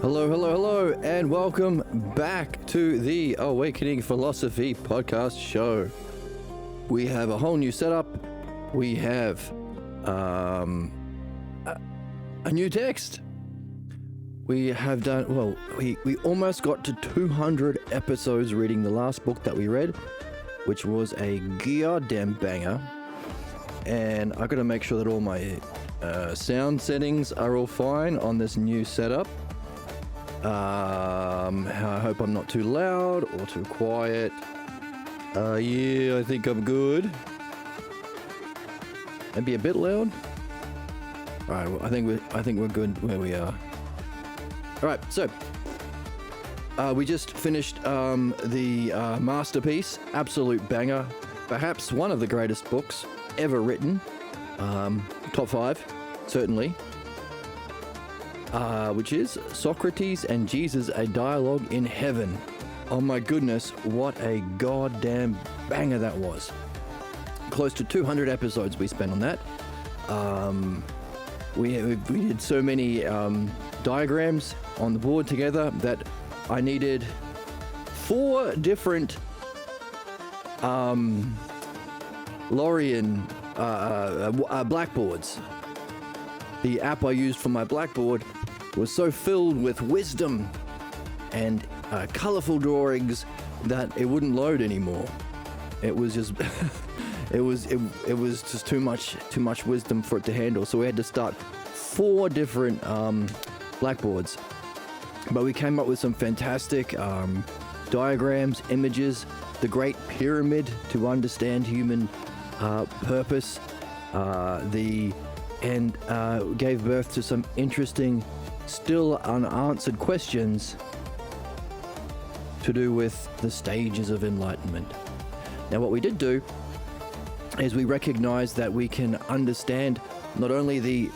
Hello, hello, hello, and welcome back to the Awakening Philosophy podcast show. We have a whole new setup. We have a new text. We have done, well, we almost got to 200 episodes reading the last book that we read, which was a goddamn banger. And I gotta make sure that all my sound settings are all fine on this new setup. I hope I'm not too loud or too quiet. Yeah, I think I'm good. Maybe a bit loud. All right, well, I think we're good where we are. All right, so we just finished the masterpiece, absolute banger, perhaps one of the greatest books ever written. Top 5, certainly. Which is Socrates and Jesus, a Dialogue in Heaven. Oh my goodness, what a goddamn banger that was. Close to 200 episodes we spent on that. We did so many diagrams on the board together that I needed 4 different Lorian blackboards. The app I used for my blackboard was so filled with wisdom and colorful drawings that it wouldn't load anymore. It was just it was just too much wisdom for it to handle. So we had to start 4 different blackboards. But we came up with some fantastic diagrams, images, the Great Pyramid to understand human purpose, and gave birth to some interesting, still unanswered questions to do with the stages of enlightenment. Now, what we did do is we recognized that we can understand not only the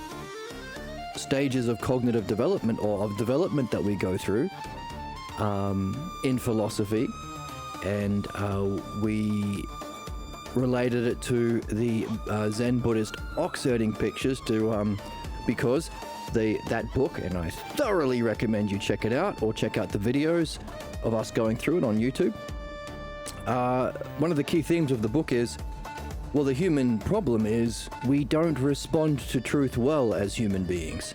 stages of cognitive development or of development that we go through in philosophy, and we related it to the Zen Buddhist ox herding pictures because that book, and I thoroughly recommend you check it out or check out the videos of us going through it on YouTube. One of the key themes of the book is, well, the human problem is we don't respond to truth well as human beings.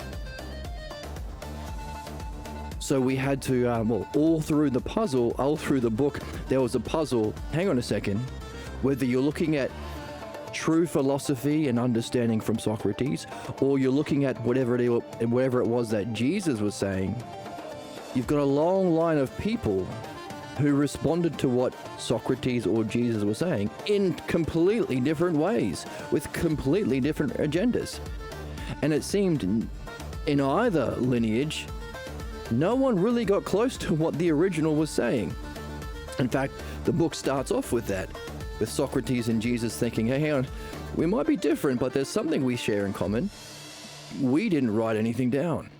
So we had to, all through the book, there was a puzzle. Hang on a second. Whether you're looking at true philosophy and understanding from Socrates, or you're looking at whatever it was that Jesus was saying, you've got a long line of people who responded to what Socrates or Jesus was saying in completely different ways, with completely different agendas. And it seemed in either lineage, no one really got close to what the original was saying. In fact, the book starts off with that, with Socrates and Jesus thinking, hey, hang on, we might be different, but there's something we share in common. We didn't write anything down.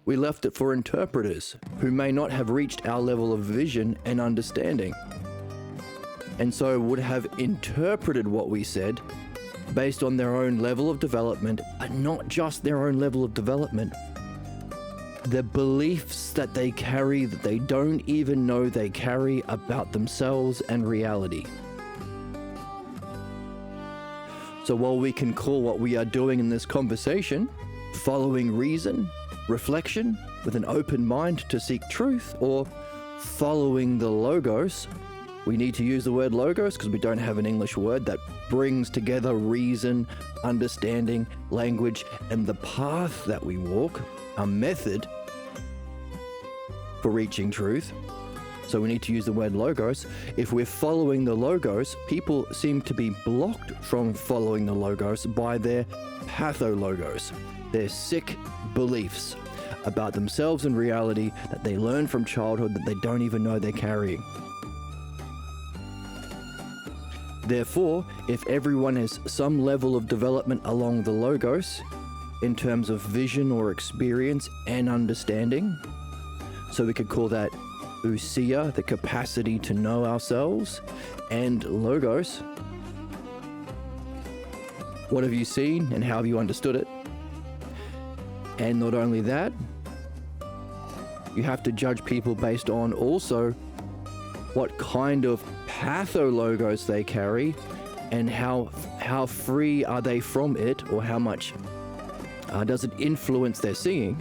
We left it for interpreters who may not have reached our level of vision and understanding, and so would have interpreted what we said based on their own level of development, but not just their own level of development. The beliefs that they carry that they don't even know they carry about themselves and reality. So while we can call what we are doing in this conversation following reason, reflection with an open mind to seek truth, or following the logos, we need to use the word logos because we don't have an English word that brings together reason, understanding, language, and the path that we walk, a method for reaching truth. So we need to use the word logos. If we're following the logos, people seem to be blocked from following the logos by their pathologos, their sick beliefs about themselves and reality that they learn from childhood that they don't even know they're carrying. Therefore, if everyone has some level of development along the logos, in terms of vision or experience and understanding, so we could call that ousia, the capacity to know ourselves, and logos, what have you seen and how have you understood it? And not only that, You have to judge people based on also what kind of pathologos they carry and how free are they from it, or how much does it influence their seeing.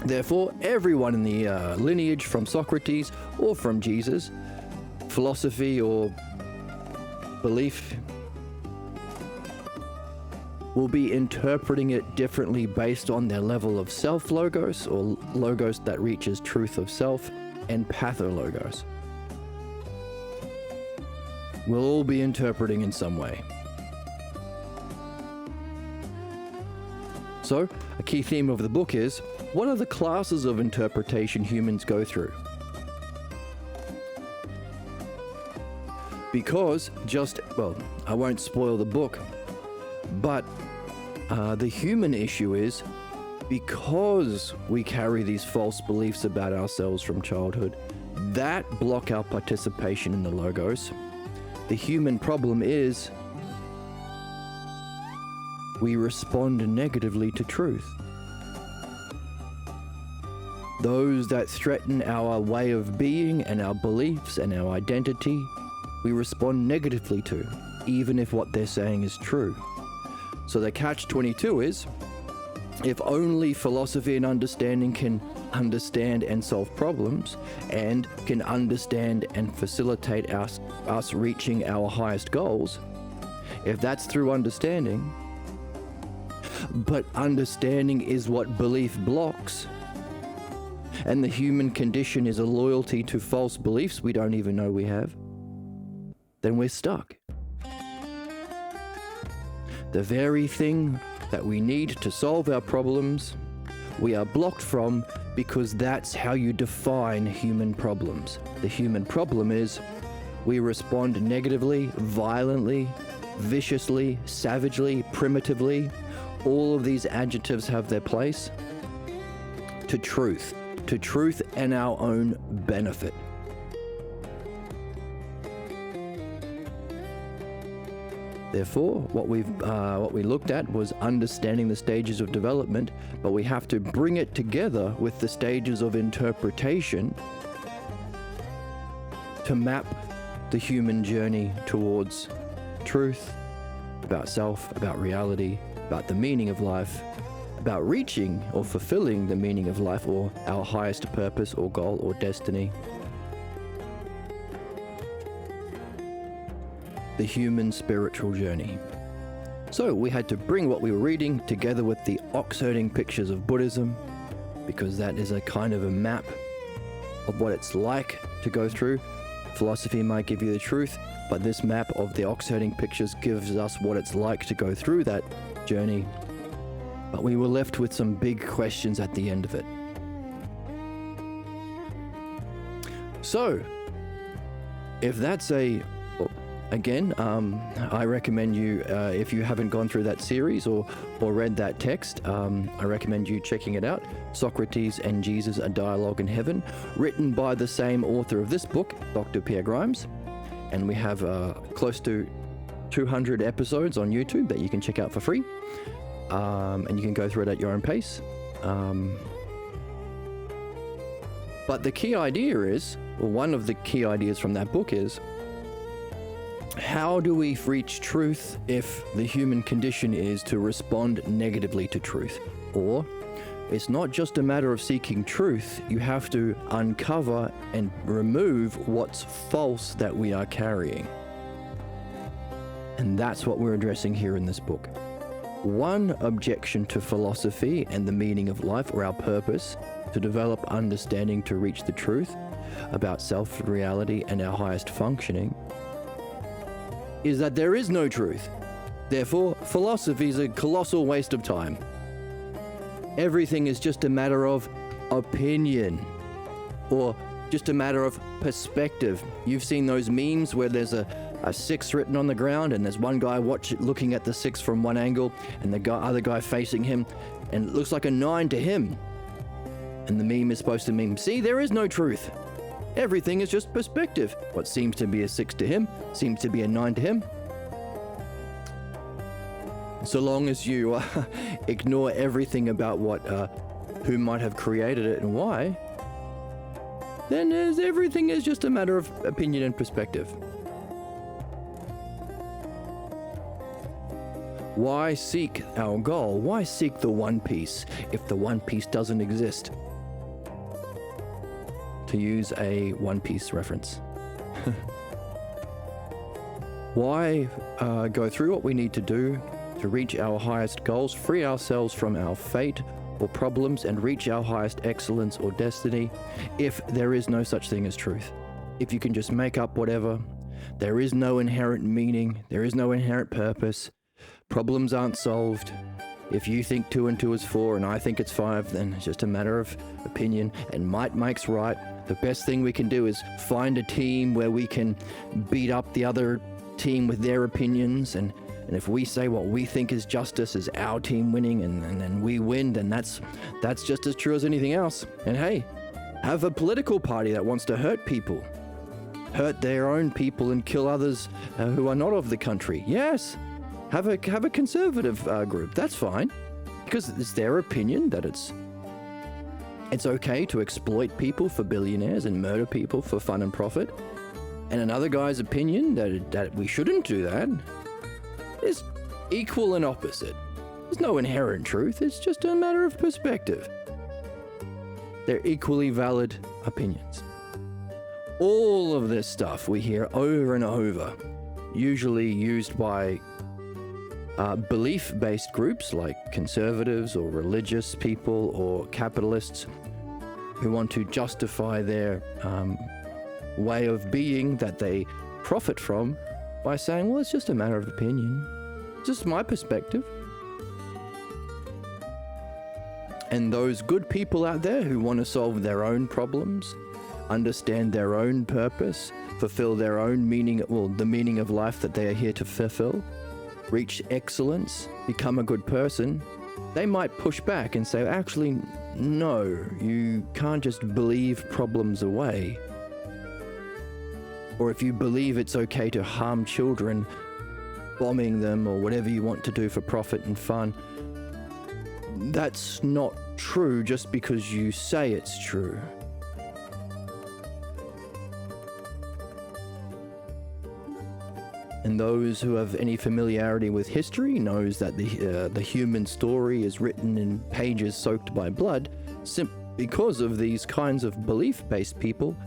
Therefore, everyone in the lineage from Socrates or from Jesus, philosophy or belief, will be interpreting it differently based on their level of self-logos, or logos that reaches truth of self, and pathologos. We'll all be interpreting in some way. So, a key theme of the book is, what are the classes of interpretation humans go through? Because I won't spoil the book, but the human issue is, because we carry these false beliefs about ourselves from childhood that block our participation in the logos, the human problem is we respond negatively to truth. Those that threaten our way of being and our beliefs and our identity, we respond negatively to, even if what they're saying is true. So the catch-22 is, if only philosophy and understanding can understand and solve problems, and can understand and facilitate us reaching our highest goals, if that's through understanding, but understanding is what belief blocks, and the human condition is a loyalty to false beliefs we don't even know we have, then we're stuck. The very thing that we need to solve our problems, we are blocked from, because that's how you define human problems. The human problem is we respond negatively, violently, viciously, savagely, primitively. All of these adjectives have their place to truth and our own benefit. Therefore, what we looked at was understanding the stages of development, but we have to bring it together with the stages of interpretation to map the human journey towards truth, about self, about reality, about the meaning of life, about reaching or fulfilling the meaning of life, or our highest purpose or goal or destiny. The human spiritual journey. So we had to bring what we were reading together with the ox-herding pictures of Buddhism, because that is a kind of a map of what it's like to go through. Philosophy might give you the truth, but this map of the ox-herding pictures gives us what it's like to go through that journey. But we were left with some big questions at the end of it. So, if that's Again, I recommend you, if you haven't gone through that series or read that text, I recommend you checking it out. Socrates and Jesus, A Dialogue in Heaven, written by the same author of this book, Dr. Pierre Grimes. And we have close to 200 episodes on YouTube that you can check out for free. And you can go through it at your own pace. But the key idea is, or one of the key ideas from that book is, how do we reach truth if the human condition is to respond negatively to truth? Or, it's not just a matter of seeking truth, you have to uncover and remove what's false that we are carrying. And that's what we're addressing here in this book. One objection to philosophy and the meaning of life, or our purpose, to develop understanding to reach the truth about self, reality, and our highest functioning, is that there is no truth. Therefore, philosophy is a colossal waste of time. Everything is just a matter of opinion, or just a matter of perspective. You've seen those memes where there's a 6 written on the ground, and there's one guy looking at the 6 from one angle, and the other guy facing him, and it looks like a 9 to him. And the meme is supposed to mean, see, there is no truth. Everything is just perspective. What seems to be a 6 to him seems to be a 9 to him. So long as you ignore everything about who might have created it and why, then everything is just a matter of opinion and perspective. Why seek our goal? Why seek the One Piece if the One Piece doesn't exist? To use a One Piece reference. Why go through what we need to do to reach our highest goals, free ourselves from our fate or problems, and reach our highest excellence or destiny if there is no such thing as truth? If you can just make up whatever, there is no inherent meaning, there is no inherent purpose, problems aren't solved. If you think 2 and 2 is 4 and I think it's 5, then it's just a matter of opinion, and might makes right. The best thing we can do is find a team where we can beat up the other team with their opinions, and if we say what we think is justice is our team winning, and then we win, then that's just as true as anything else. And hey, have a political party that wants to hurt people, hurt their own people and kill others who are not of the country. Yes, have a conservative group. That's fine, because it's their opinion that it's okay to exploit people for billionaires and murder people for fun and profit. And another guy's opinion that we shouldn't do that is equal and opposite. There's no inherent truth, it's just a matter of perspective. They're equally valid opinions. All of this stuff we hear over and over, usually used by belief-based groups like conservatives or religious people or capitalists who want to justify their way of being that they profit from by saying, well, it's just a matter of opinion, just my perspective. And those good people out there who want to solve their own problems, understand their own purpose, fulfill their own meaning, well, the meaning of life that they are here to fulfill, reach excellence, become a good person, they might push back and say, actually, no, you can't just believe problems away. Or if you believe it's okay to harm children, bombing them or whatever you want to do for profit and fun, that's not true just because you say it's true. And those who have any familiarity with history knows that the human story is written in pages soaked by blood simply because of these kinds of belief-based people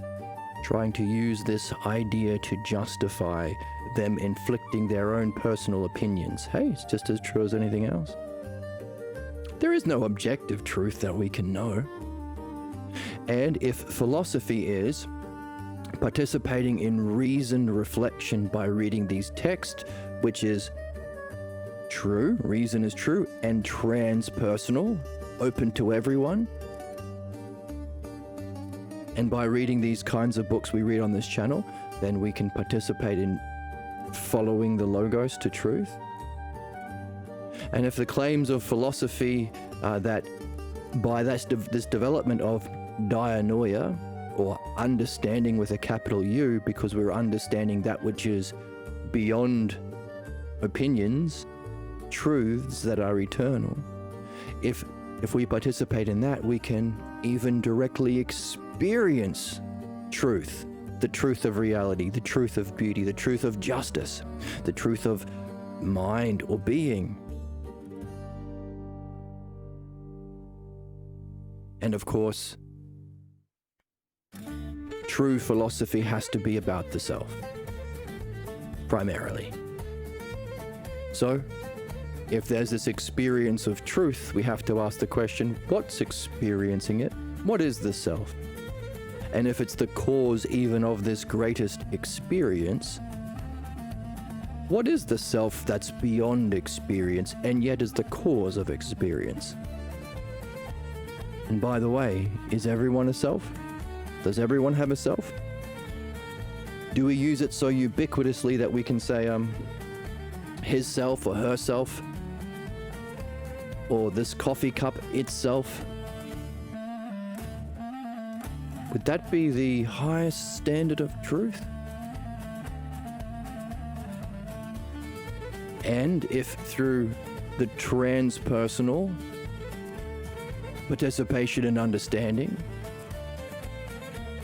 trying to use this idea to justify them inflicting their own personal opinions. Hey, it's just as true as anything else. There is no objective truth that we can know. And if philosophy is participating in reasoned reflection by reading these texts, which is true, reason is true, and transpersonal, open to everyone, and by reading these kinds of books we read on this channel, then we can participate in following the logos to truth. And if the claims of philosophy that by this development of dianoia, or understanding with a capital U, because we're understanding that which is beyond opinions, truths that are eternal, if we participate in that, we can even directly experience truth, the truth of reality, the truth of beauty, the truth of justice, the truth of mind or being. And of course, true philosophy has to be about the self, primarily. So, if there's this experience of truth, we have to ask the question, what's experiencing it? What is the self? And if it's the cause even of this greatest experience, what is the self that's beyond experience and yet is the cause of experience? And by the way, is everyone a self? Does everyone have a self? Do we use it so ubiquitously that we can say, his self or herself, or this coffee cup itself? Would that be the highest standard of truth? And if through the transpersonal participation and understanding,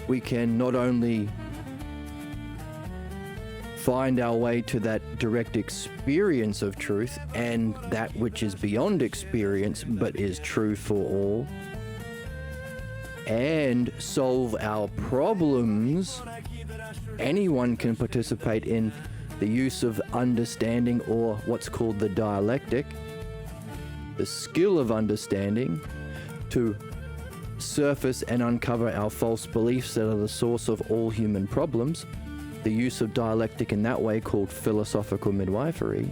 we can not only find our way to that direct experience of truth and that which is beyond experience but is true for all, and solve our problems. Anyone can participate in the use of understanding, or what's called the dialectic, the skill of understanding, to surface and uncover our false beliefs that are the source of all human problems. The use of dialectic in that way, called philosophical midwifery.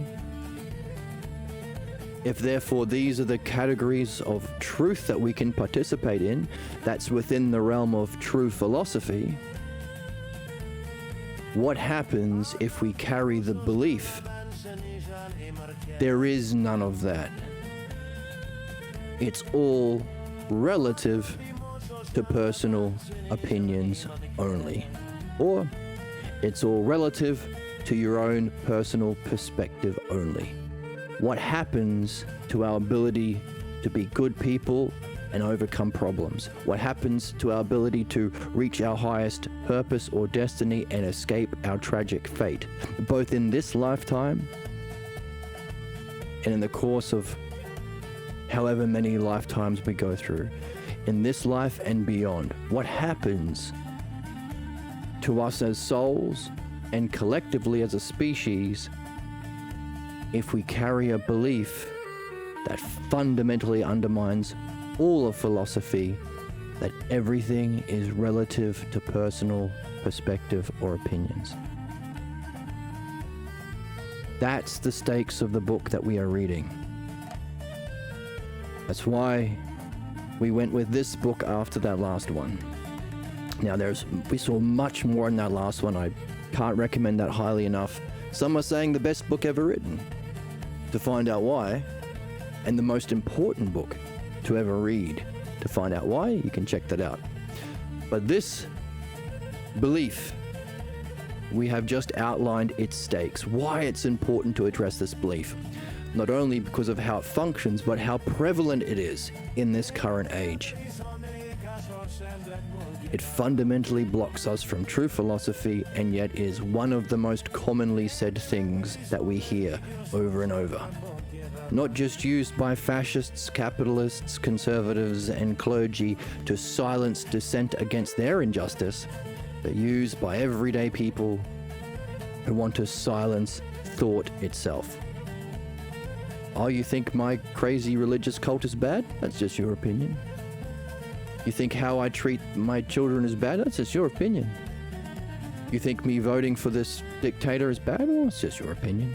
If therefore these are the categories of truth that we can participate in, that's within the realm of true philosophy, what happens if we carry the belief there is none of that? It's all relative to personal opinions only, or it's all relative to your own personal perspective only. What happens to our ability to be good people and overcome problems? What happens to our ability to reach our highest purpose or destiny and escape our tragic fate, both in this lifetime and in the course of however many lifetimes we go through, in this life and beyond? What happens to us as souls and collectively as a species if we carry a belief that fundamentally undermines all of philosophy, that everything is relative to personal perspective or opinions? That's the stakes of the book that we are reading. That's why we went with this book after that last one. Now we saw much more in that last one. I can't recommend that highly enough. Some are saying the best book ever written. To find out why, and the most important book to ever read. To find out why, you can check that out. But this belief, we have just outlined its stakes, why it's important to address this belief. Not only because of how it functions, but how prevalent it is in this current age. It fundamentally blocks us from true philosophy, and yet is one of the most commonly said things that we hear over and over. Not just used by fascists, capitalists, conservatives, and clergy to silence dissent against their injustice, but used by everyday people who want to silence thought itself. Oh, you think my crazy religious cult is bad? That's just your opinion. You think how I treat my children is bad? That's just your opinion. You think me voting for this dictator is bad? Well, it's just your opinion.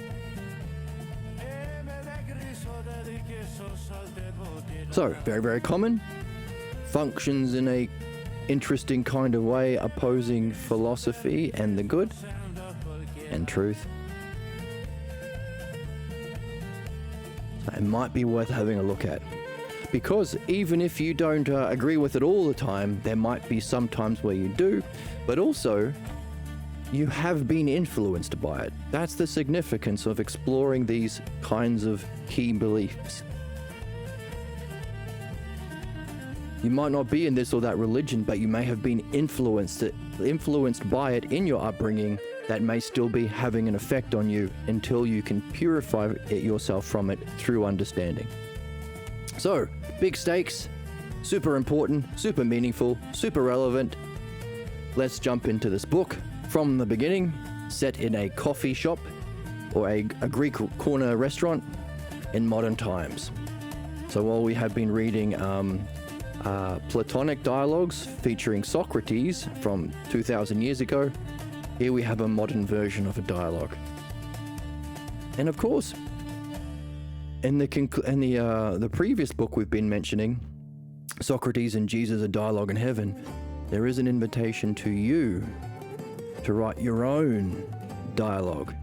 So, very, very common. Functions in a interesting kind of way, opposing philosophy and the good and truth. So it might be worth having a look at. Because even if you don't agree with it all the time, there might be some times where you do, but also you have been influenced by it. That's the significance of exploring these kinds of key beliefs. You might not be in this or that religion, but you may have been influenced by it in your upbringing. That may still be having an effect on you until you can purify it yourself from it through understanding. So, big stakes, super important, super meaningful, super relevant. Let's jump into this book from the beginning, set in a coffee shop or a Greek corner restaurant in modern times. So while we have been reading Platonic dialogues featuring Socrates from 2,000 years ago, here we have a modern version of a dialogue. And of course, in the previous book we've been mentioning, Socrates and Jesus, a dialogue in heaven, there is an invitation to you to write your own dialogue.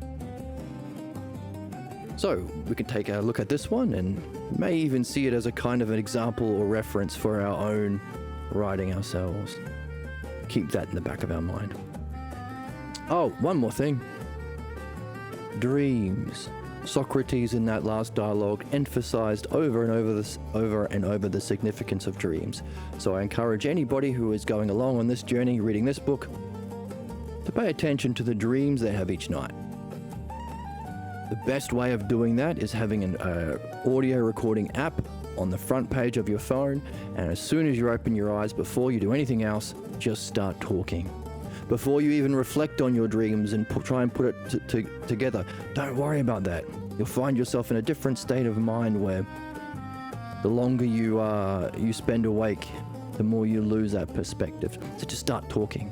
So we can take a look at this one and may even see it as a kind of an example or reference for our own writing ourselves. Keep that in the back of our mind. Oh, one more thing. Dreams. Socrates in that last dialogue emphasized over and over the significance of dreams. So I encourage anybody who is going along on this journey, reading this book, to pay attention to the dreams they have each night. The best way of doing that is having an audio recording app on the front page of your phone, and as soon as you open your eyes, before you do anything else, just start talking. Before you even reflect on your dreams and try and put it together, don't worry about that. You'll find yourself in a different state of mind where the longer you spend awake, the more you lose that perspective. So just start talking.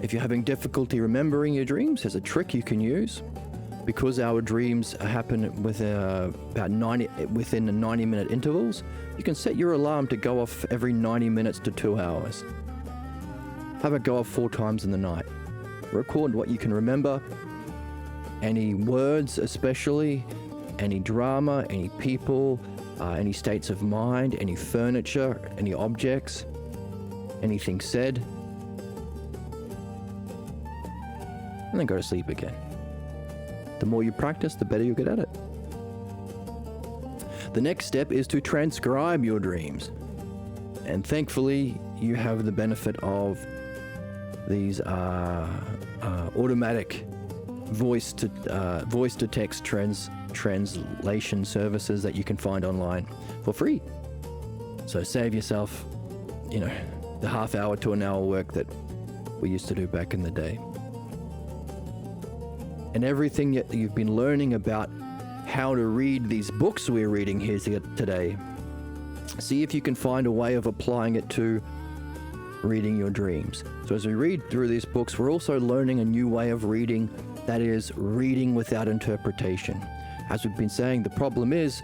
If you're having difficulty remembering your dreams, there's a trick you can use. Because our dreams happen within the 90-minute intervals, you can set your alarm to go off every 90 minutes to 2 hours. Have it go off 4 times in the night. Record what you can remember, any words especially, any drama, any people, any states of mind, any furniture, any objects, anything said, and then go to sleep again. The more you practice, the better you get at it. The next step is to transcribe your dreams. And thankfully, you have the benefit of these automatic voice-to-text translation services that you can find online for free. So save yourself, the half hour to an hour work that we used to do back in the day. And everything that you've been learning about how to read these books we're reading here today, see if you can find a way of applying it to reading your dreams. So as we read through these books, we're also learning a new way of reading, that is, reading without interpretation. As we've been saying, the problem is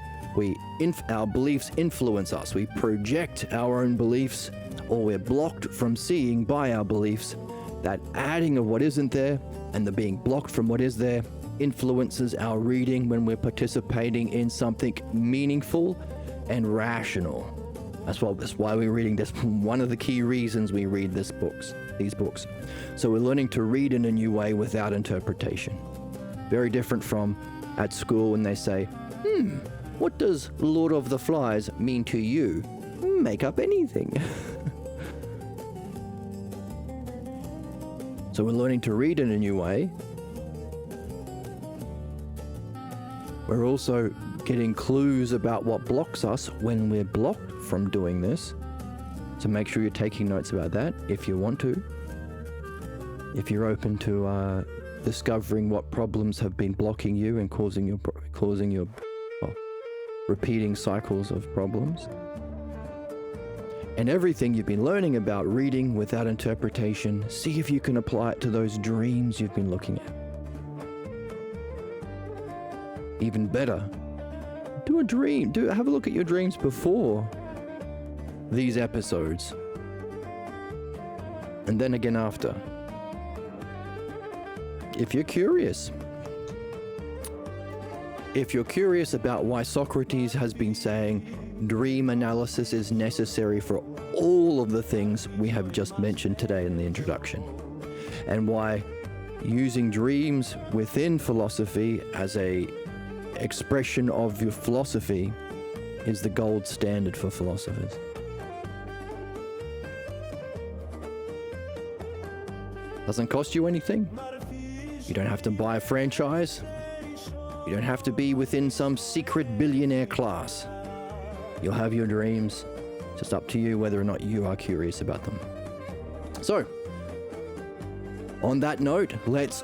our beliefs influence us. We project our own beliefs, or we're blocked from seeing by our beliefs. That adding of what isn't there and the being blocked from what is there influences our reading when we're participating in something meaningful and rational. That's why we're reading this. One of the key reasons we read these books. So we're learning to read in a new way without interpretation. Very different from at school when they say, what does Lord of the Flies mean to you? Make up anything. So we're learning to read in a new way. We're also getting clues about what blocks us when we're blocked from doing this. So make sure you're taking notes about that if you want to. If you're open to discovering what problems have been blocking you and causing your repeating cycles of problems. And everything you've been learning about reading without interpretation, see if you can apply it to those dreams you've been looking at. Even better, have a look at your dreams before these episodes, and then again after. If you're curious about why Socrates has been saying dream analysis is necessary for all of the things we have just mentioned today in the introduction, and why using dreams within philosophy as a expression of your philosophy is the gold standard for philosophers. Doesn't cost you anything. You don't have to buy a franchise. You don't have to be within some secret billionaire class. You'll have your dreams. Just up to you whether or not you are curious about them. So, on that note, let's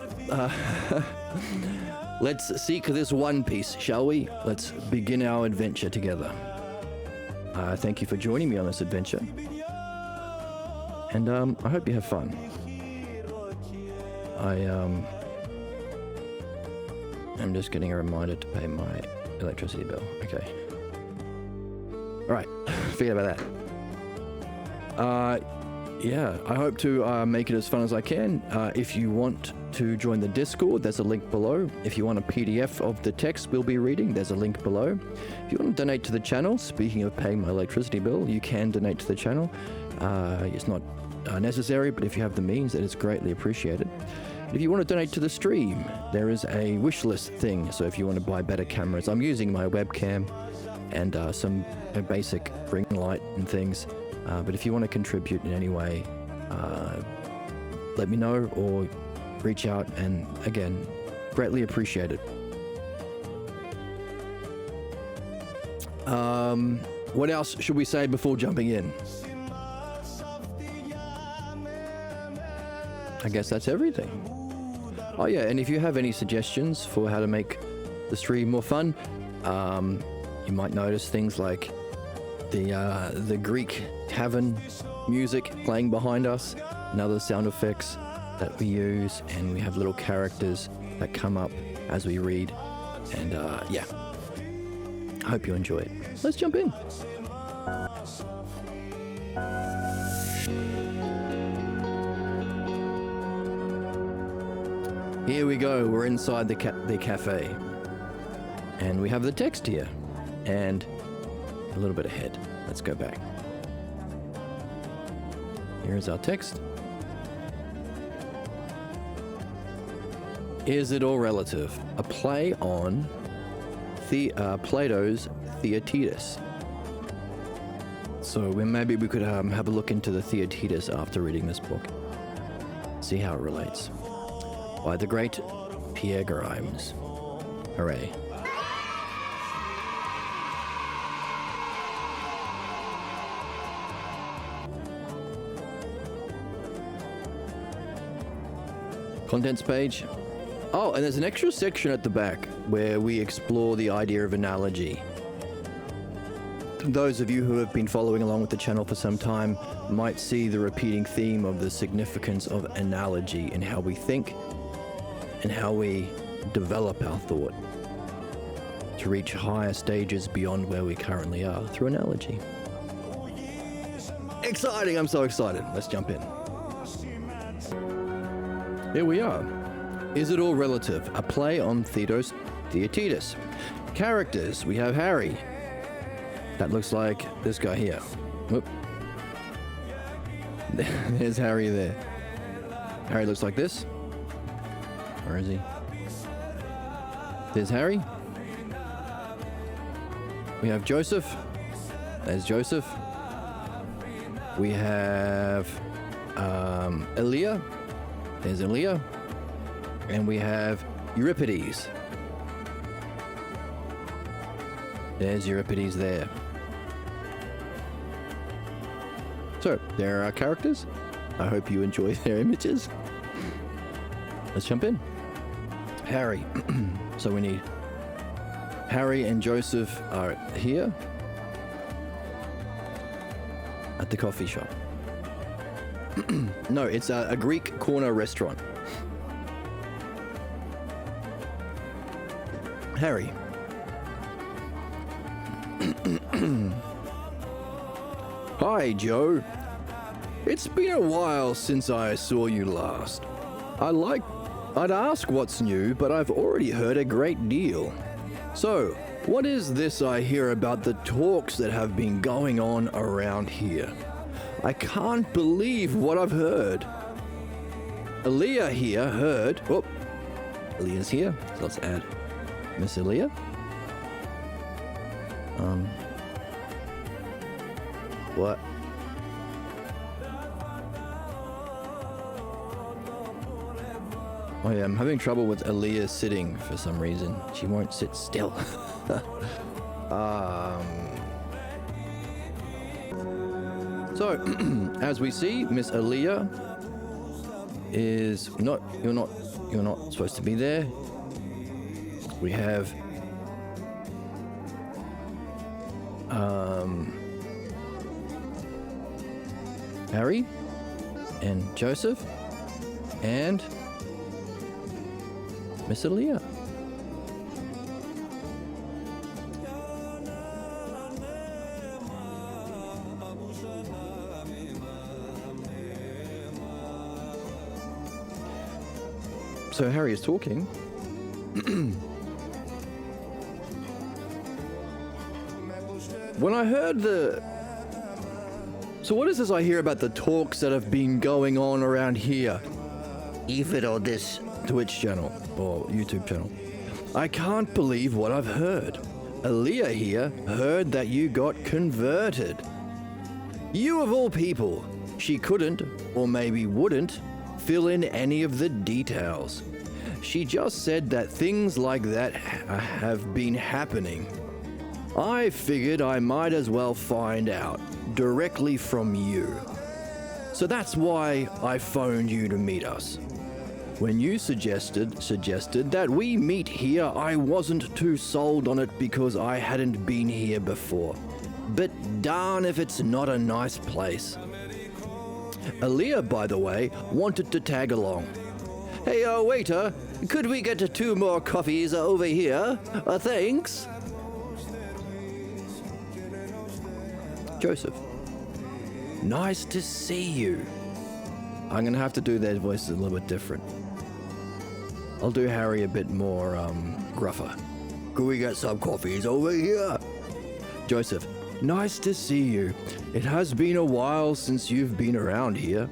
seek this one piece, shall we? Let's begin our adventure together. Thank you for joining me on this adventure. And I hope you have fun. I'm just getting a reminder to pay my electricity bill. Okay. Alright, forget about that. Yeah, I hope to make it as fun as I can. If you want to join the Discord, there's a link below. If you want a PDF of the text we'll be reading, there's a link below. If you want to donate to the channel, speaking of paying my electricity bill, you can donate to the channel. It's not necessary, but if you have the means, it is greatly appreciated. If you want to donate to the stream, there is a wish list thing. So if you want to buy better cameras, I'm using my webcam and some basic ring light and things. But if you want to contribute in any way, let me know or reach out, and again, greatly appreciated. What else should we say before jumping in? I guess that's everything. Oh yeah, and if you have any suggestions for how to make the stream more fun, you might notice things like the Greek tavern music playing behind us, and other sound effects that we use, and we have little characters that come up as we read, and yeah, I hope you enjoy it. Let's jump in. Here we go, we're inside the cafe, and we have the text here, and a little bit ahead. Let's go back. Here's our text. Is it all relative? A play on Plato's Theaetetus. So maybe we could have a look into the Theaetetus after reading this book. See how it relates. By the great Pierre Grimes. Hooray. Contents page. Oh, and there's an extra section at the back where we explore the idea of analogy. Those of you who have been following along with the channel for some time might see the repeating theme of the significance of analogy in how we think and how we develop our thought to reach higher stages beyond where we currently are through analogy. Exciting! I'm so excited. Let's jump in. Here we are. Is it all relative? A play on Theaetetus. Characters. We have Harry. That looks like this guy here. Whoop. There's Harry there. Harry looks like this. Where is he? There's Harry. We have Joseph. There's Joseph. We have Elia. There's Elia. And we have Euripides. There's Euripides there. So, there are our characters. I hope you enjoy their images. Let's jump in. Harry. So we need Harry and Joseph are here at the coffee shop. No, it's a Greek corner restaurant. Harry. Hi, Joe. It's been a while since I saw you last. I'd ask what's new, but I've already heard a great deal. So, what is this I hear about the talks that have been going on around here? I can't believe what I've heard. Elia here heard... Oh, Elia's here. So let's add Miss Elia. What? Oh yeah, I'm having trouble with Elia sitting for some reason. She won't sit still. So, as we see, Miss Elia is not. You're not supposed to be there. We have Harry and Joseph and Miss Elia. So Harry is talking. When I heard So what is this I hear about the talks that have been going on around here? even on this Twitch channel or YouTube channel. I can't believe what I've heard. Aaliyah here heard that you got converted. You of all people, she couldn't, or maybe wouldn't, fill in any of the details. She just said that things like that have been happening. I figured I might as well find out directly from you. So that's why I phoned you to meet us. When you suggested that we meet here, I wasn't too sold on it because I hadn't been here before. But darn if it's not a nice place. Aaliyah, by the way, wanted to tag along. Hey, waiter, could we get 2 more coffees over here? Thanks. Joseph, nice to see you. I'm gonna have to do their voices a little bit different. I'll do Harry a bit more gruffer. Could we get some coffees over here? Joseph, nice to see you. It has been a while since you've been around here.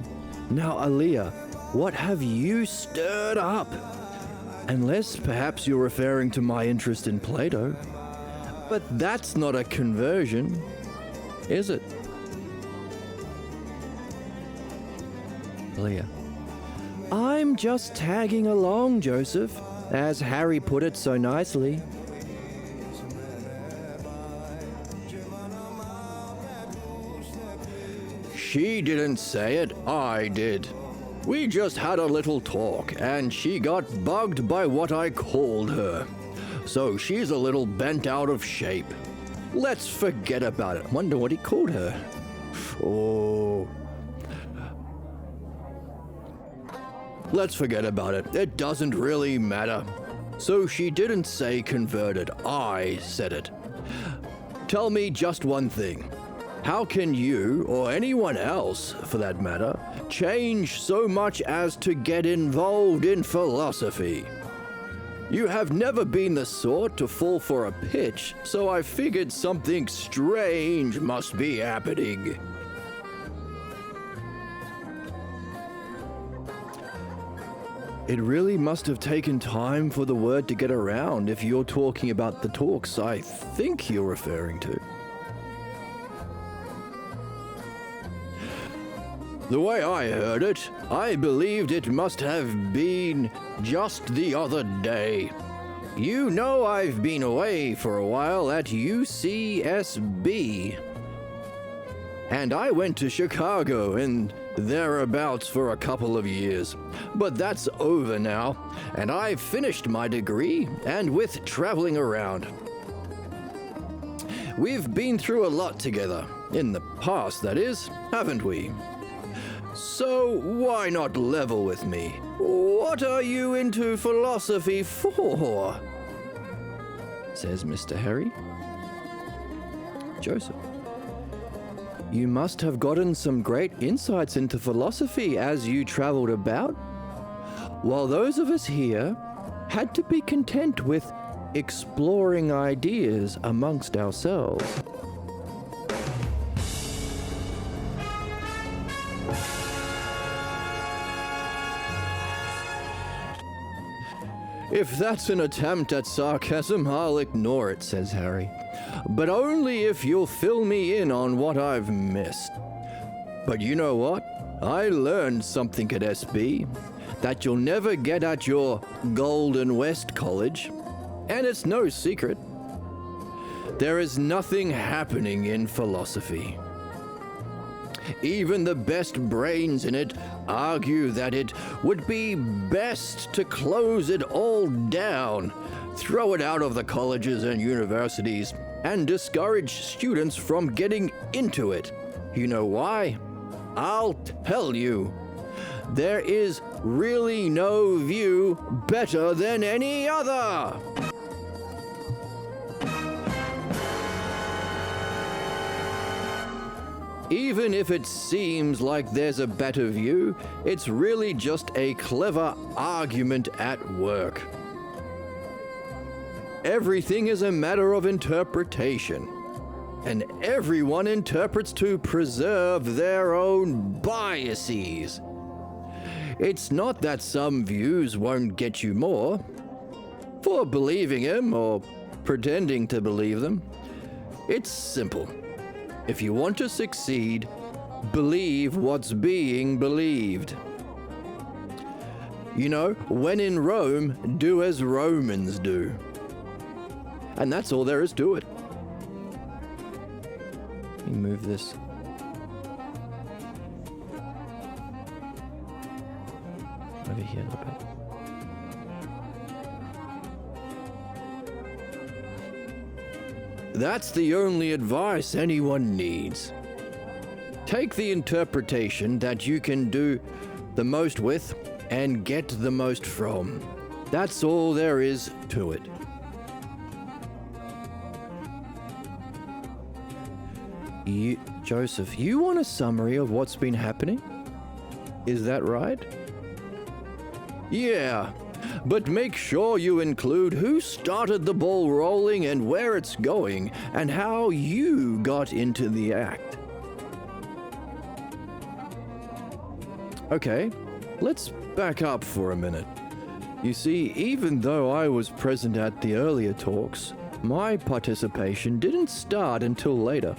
Now, Aaliyah, what have you stirred up? Unless perhaps you're referring to my interest in Plato. But that's not a conversion, is it? Aaliyah, I'm just tagging along, Joseph, as Harry put it so nicely. She didn't say it, I did. We just had a little talk, and she got bugged by what I called her. So she's a little bent out of shape. Let's forget about it. Wonder what he called her. Oh. Let's forget about it. It doesn't really matter. So she didn't say converted. I said it. Tell me just one thing. How can you, or anyone else for that matter, change so much as to get involved in philosophy? You have never been the sort to fall for a pitch, so I figured something strange must be happening. It really must have taken time for the word to get around if you're talking about the talks I think you're referring to. The way I heard it, I believed it must have been just the other day. You know I've been away for a while at UCSB. And I went to Chicago and thereabouts for a couple of years. But that's over now, and I've finished my degree, and with traveling around. We've been through a lot together, in the past that is, haven't we? So why not level with me? What are you into philosophy for? Says Mr. Harry. Joseph, you must have gotten some great insights into philosophy as you traveled about, while those of us here had to be content with exploring ideas amongst ourselves. If that's an attempt at sarcasm, I'll ignore it, says Harry. But only if you'll fill me in on what I've missed. But you know what? I learned something at SB that you'll never get at your Golden West College. And it's no secret. There is nothing happening in philosophy. Even the best brains in it argue that it would be best to close it all down, throw it out of the colleges and universities, and discourage students from getting into it. You know why? I'll tell you. There is really no view better than any other. Even if it seems like there's a better view, it's really just a clever argument at work. Everything is a matter of interpretation, and everyone interprets to preserve their own biases. It's not that some views won't get you more for believing him or pretending to believe them. It's simple. If you want to succeed, believe what's being believed. You know, when in Rome, do as Romans do. And that's all there is to it. Let me move this. Over here a little bit. That's the only advice anyone needs. Take the interpretation that you can do the most with and get the most from. That's all there is to it. Joseph, you want a summary of what's been happening? Is that right? Yeah, but make sure you include who started the ball rolling and where it's going and how you got into the act. Okay, let's back up for a minute. You see, even though I was present at the earlier talks, my participation didn't start until later.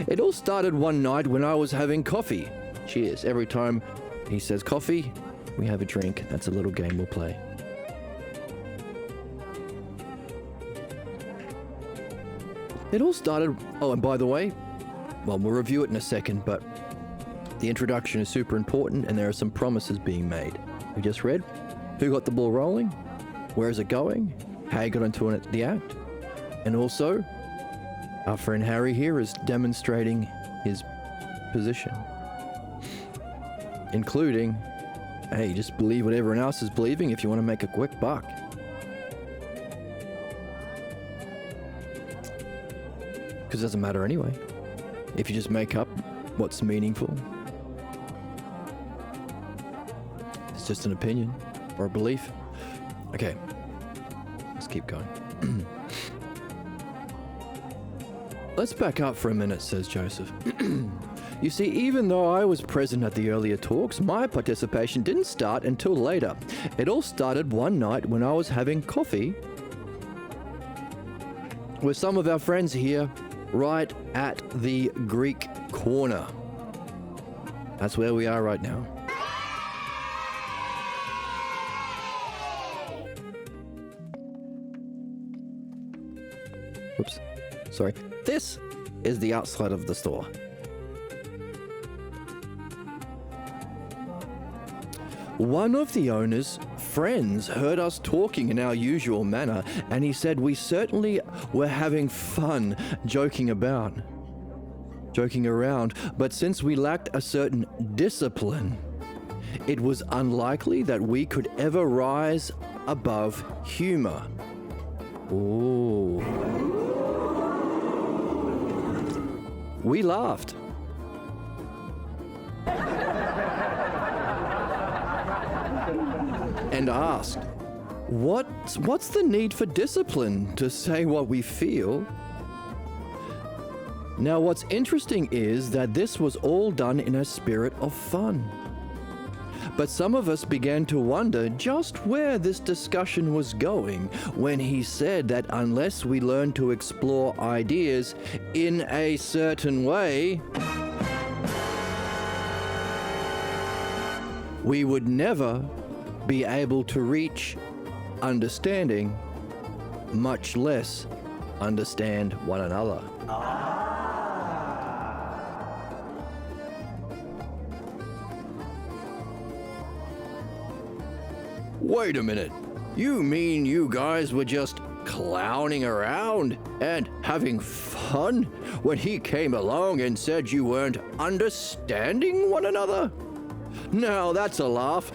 It all started one night when I was having coffee. Cheers. Every time he says coffee, we have a drink. That's a little game we'll play. It all started... Oh, and by the way, well, we'll review it in a second, but the introduction is super important and there are some promises being made. We just read who got the ball rolling, where is it going, how you got into the act, and also our friend Harry here is demonstrating his position, including, hey, just believe what everyone else is believing if you want to make a quick buck. Because it doesn't matter anyway, if you just make up what's meaningful. It's just an opinion or a belief. Okay, let's keep going. Let's back up for a minute, says Joseph. You see, even though I was present at the earlier talks, my participation didn't start until later. It all started one night when I was having coffee with some of our friends here right at the Greek corner. That's where we are right now. Oops, sorry. This is the outside of the store. One of the owner's friends heard us talking in our usual manner, and he said we certainly were having fun joking around. But since we lacked a certain discipline, it was unlikely that we could ever rise above humor. Ooh. We laughed. And asked, what's the need for discipline to say what we feel? Now, what's interesting is that this was all done in a spirit of fun. But some of us began to wonder just where this discussion was going when he said that unless we learn to explore ideas in a certain way, we would never be able to reach understanding, much less understand one another. Wait a minute. You mean you guys were just clowning around and having fun when he came along and said you weren't understanding one another? Now that's a laugh.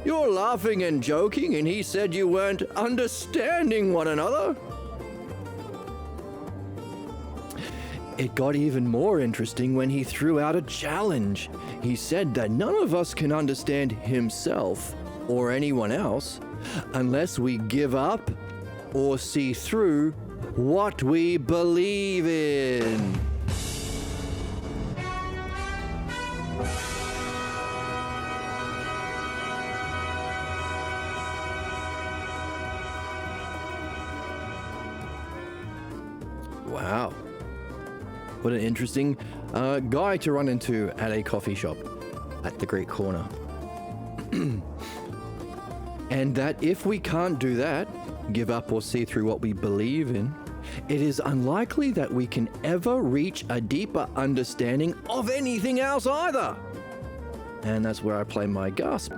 You're laughing and joking, and he said you weren't understanding one another? It got even more interesting when he threw out a challenge. He said that none of us can understand himself or anyone else unless we give up or see through what we believe in. Wow. What an interesting guy to run into at a coffee shop at the Greek Corner. And that if we can't do that, give up or see through what we believe in, it is unlikely that we can ever reach a deeper understanding of anything else either. And that's where I play my gasp.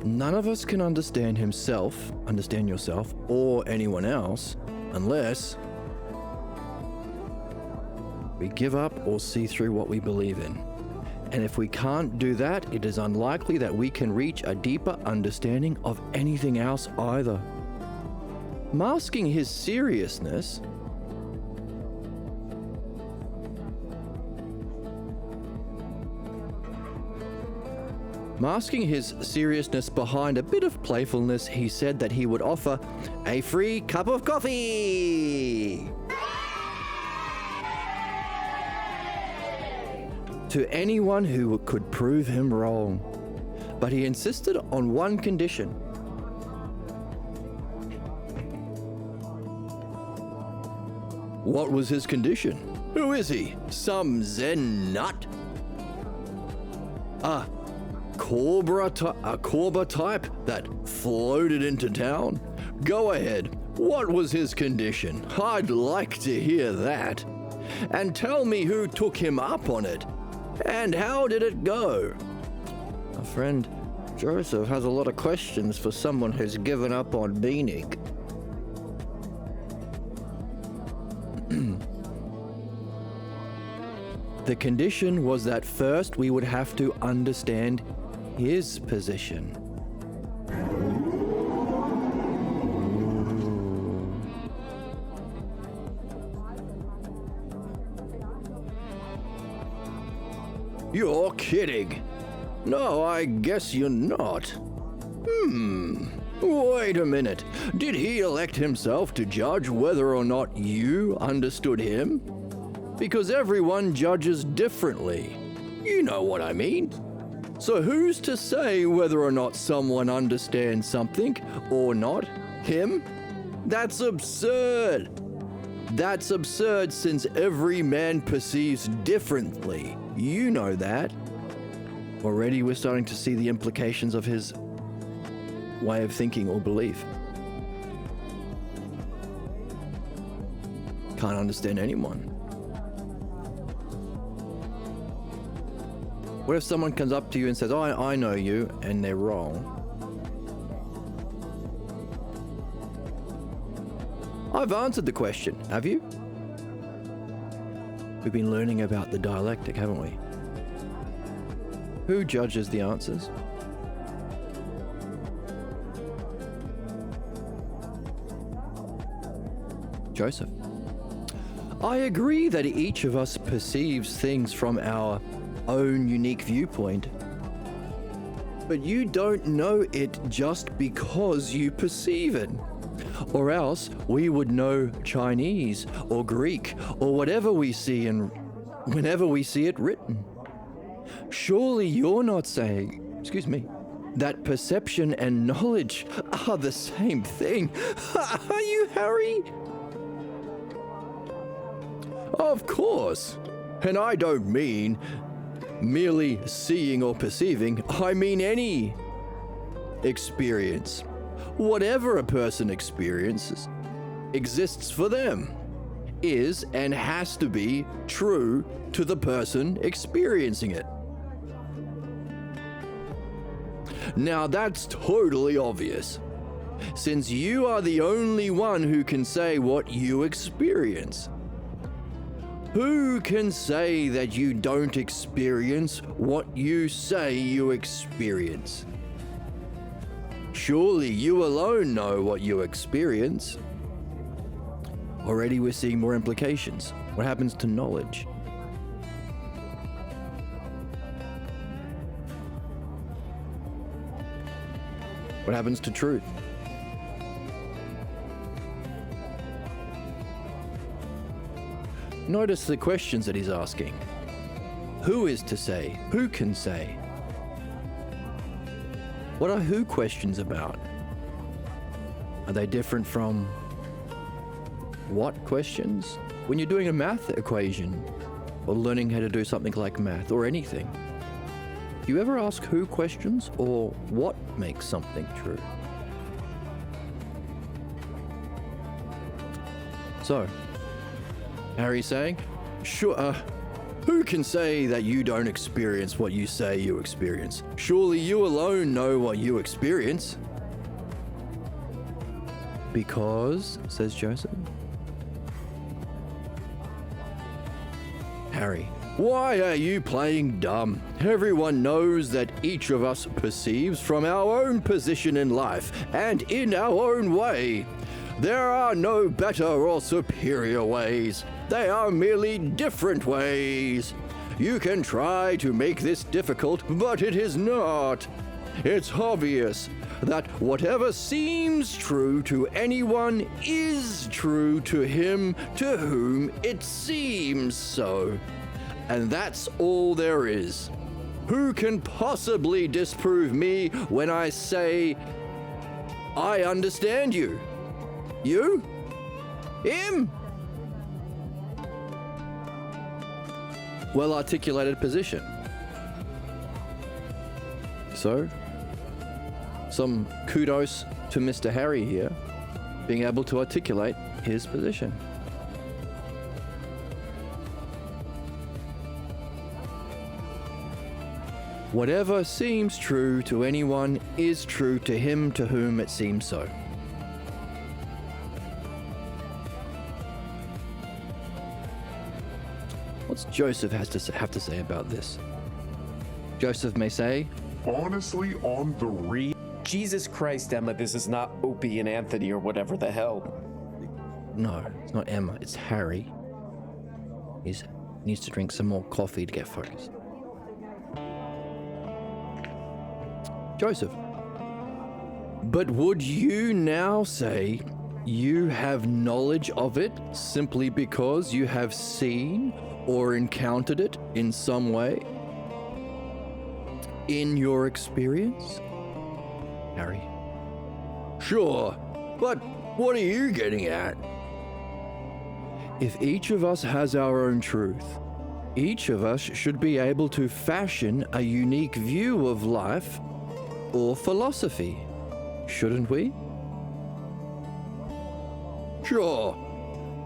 None of us can understand yourself, or anyone else, unless we give up or see through what we believe in. And if we can't do that, it is unlikely that we can reach a deeper understanding of anything else either. Masking his seriousness, behind a bit of playfulness, he said that he would offer a free cup of coffee to anyone who could prove him wrong. But he insisted on one condition. What was his condition? Who is he? Some Zen nut? A Cobra type that floated into town? Go ahead. What was his condition? I'd like to hear that. And tell me who took him up on it. And how did it go? My friend Joseph has a lot of questions for someone who's given up on meaning. The condition was that first we would have to understand his position. You're kidding. No, I guess you're not. Wait a minute. Did he elect himself to judge whether or not you understood him? Because everyone judges differently. You know what I mean. So who's to say whether or not someone understands something or not? Him? That's absurd. That's absurd since every man perceives differently. You know that. Already we're starting to see the implications of his way of thinking or belief. Can't understand anyone. What if someone comes up to you and says, "Oh, I know you," and they're wrong? I've answered the question, have you? We've been learning about the dialectic, haven't we? Who judges the answers? Joseph. I agree that each of us perceives things from our own unique viewpoint, but you don't know it just because you perceive it. Or else we would know Chinese or Greek or whatever we see and whenever we see it written. Surely you're not saying, that perception and knowledge are the same thing. Are you, Harry? Of course. And I don't mean merely seeing or perceiving. I mean any experience. Whatever a person experiences exists for them, is and has to be true to the person experiencing it. Now that's totally obvious, since you are the only one who can say what you experience. Who can say that you don't experience what you say you experience? Surely you alone know what you experience. Already we're seeing more implications. What happens to knowledge? What happens to truth? Notice the questions that he's asking. Who is to say? Who can say? What are who questions about? Are they different from what questions? When you're doing a math equation or learning how to do something like math or anything, do you ever ask who questions or what makes something true? So, Harry's saying, sure, who can say that you don't experience what you say you experience? Surely you alone know what you experience. Because, says Joseph. Harry, why are you playing dumb? Everyone knows that each of us perceives from our own position in life and in our own way. There are no better or superior ways. They are merely different ways. You can try to make this difficult, but it is not. It's obvious that whatever seems true to anyone is true to him to whom it seems so. And that's all there is. Who can possibly disprove me when I say, I understand you? You? Him? Well-articulated position. So, some kudos to Mr. Harry here, being able to articulate his position. Whatever seems true to anyone is true to him to whom it seems so. What's Joseph have to say about this? Joseph may say, Honestly, on the Jesus Christ, Emma, this is not Opie and Anthony or whatever the hell. no, it's not Emma, it's Harry. He needs to drink some more coffee to get focused. Joseph, but would you now say you have knowledge of it simply because you have seen or encountered it in some way? In your experience? Harry. Sure, but what are you getting at? If each of us has our own truth, each of us should be able to fashion a unique view of life or philosophy, shouldn't we? Sure,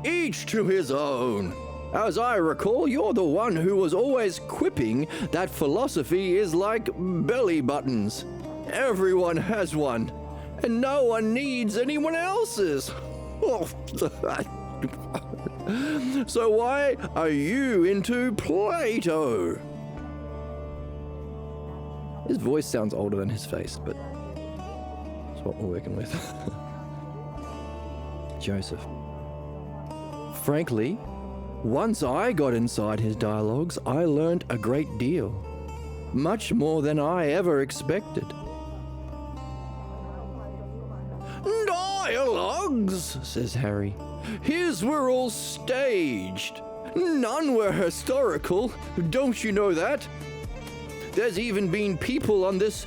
each to his own. As I recall, you're the one who was always quipping that philosophy is like belly buttons. Everyone has one, and no one needs anyone else's. So why are you into Plato? His voice sounds older than his face, but that's what we're working with. Joseph. Frankly, once I got inside his dialogues, I learned a great deal. Much more than I ever expected. Dialogues, says Harry. His were all staged. None were historical. Don't you know that? There's even been people on this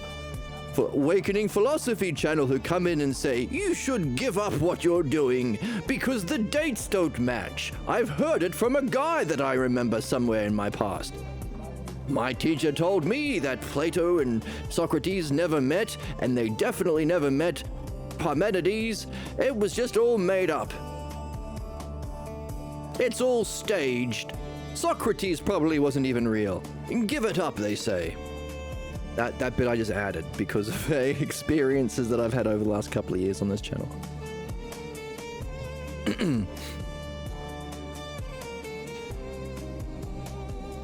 Awakening Philosophy channel who come in and say, you should give up what you're doing because the dates don't match. I've heard it from a guy that I remember somewhere in my past. My teacher told me that Plato and Socrates never met, and they definitely never met Parmenides. It was just all made up. It's all staged. Socrates probably wasn't even real. Give it up, they say. That bit I just added because of experiences that I've had over the last couple of years on this channel.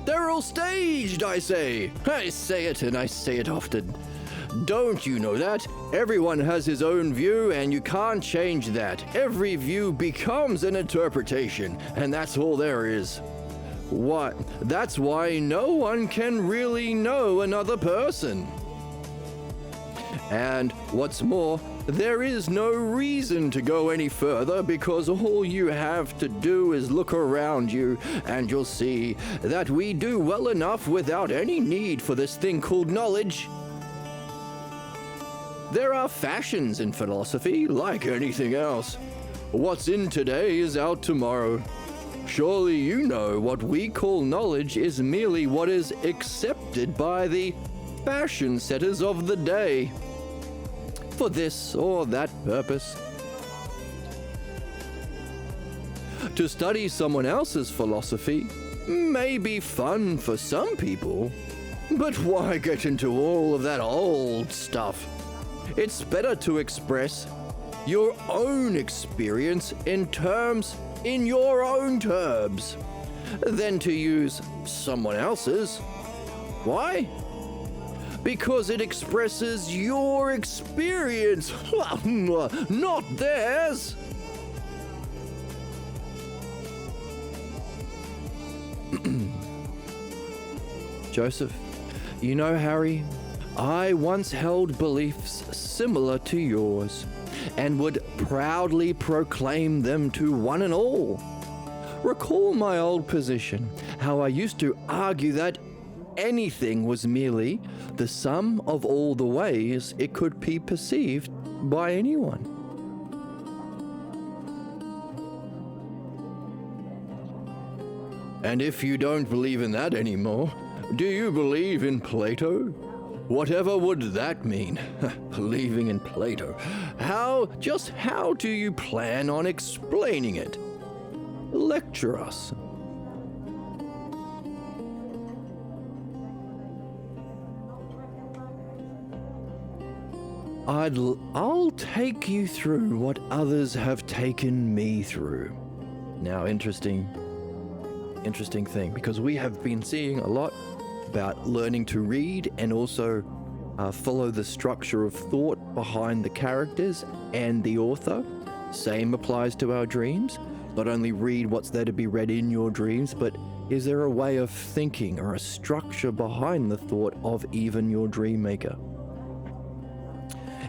They're all staged, I say. I say it and I say it often. Don't you know that? Everyone has his own view and you can't change that. Every view becomes an interpretation, and that's all there is. What? That's why no one can really know another person. And what's more, there is no reason to go any further because all you have to do is look around you and you'll see that we do well enough without any need for this thing called knowledge. There are fashions in philosophy, like anything else. What's in today is out tomorrow. Surely you know what we call knowledge is merely what is accepted by the fashion setters of the day, for this or that purpose. To study someone else's philosophy may be fun for some people, but why get into all of that old stuff? It's better to express your own experience in your own terms than to use someone else's. Why? Because it expresses your experience, not theirs. Joseph, you know, Harry, I once held beliefs similar to yours and would proudly proclaim them to one and all. Recall my old position, how I used to argue that anything was merely the sum of all the ways it could be perceived by anyone. And if you don't believe in that anymore, do you believe in Plato? Whatever would that mean? Believing in Plato. How do you plan on explaining it? Lecture us. I'll take you through what others have taken me through. Now, interesting thing, because we have been seeing a lot about learning to read and also follow the structure of thought behind the characters and the author. Same applies to our dreams. Not only read what's there to be read in your dreams, but is there a way of thinking or a structure behind the thought of even your dream maker?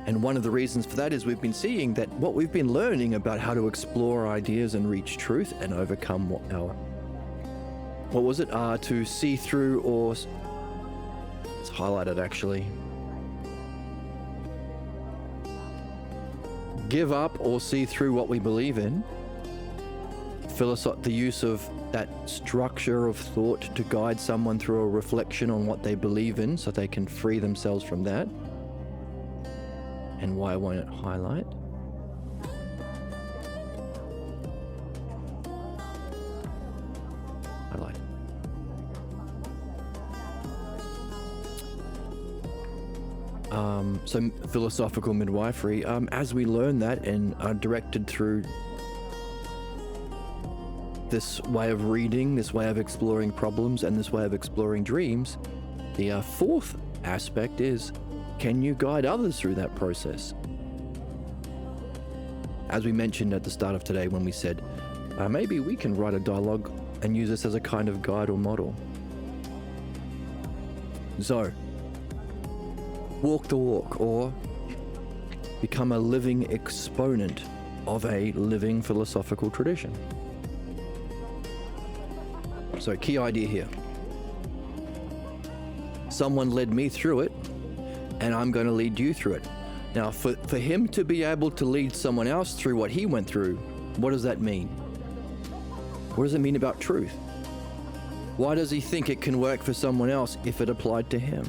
And one of the reasons for that is we've been seeing that what we've been learning about how to explore ideas and reach truth and overcome to see through, or it's highlighted actually. Give up or see through what we believe in. The use of that structure of thought to guide someone through a reflection on what they believe in so they can free themselves from that. And why won't it highlight? Highlight. So philosophical midwifery, as we learn that and are directed through this way of reading, this way of exploring problems, and this way of exploring dreams, the fourth aspect is, can you guide others through that process? As we mentioned at the start of today when we said, maybe we can write a dialogue and use this as a kind of guide or model. So, walk the walk, or become a living exponent of a living philosophical tradition. So, key idea here. Someone led me through it, and I'm going to lead you through it. Now, for him to be able to lead someone else through what he went through, what does that mean? What does it mean about truth? Why does he think it can work for someone else if it applied to him?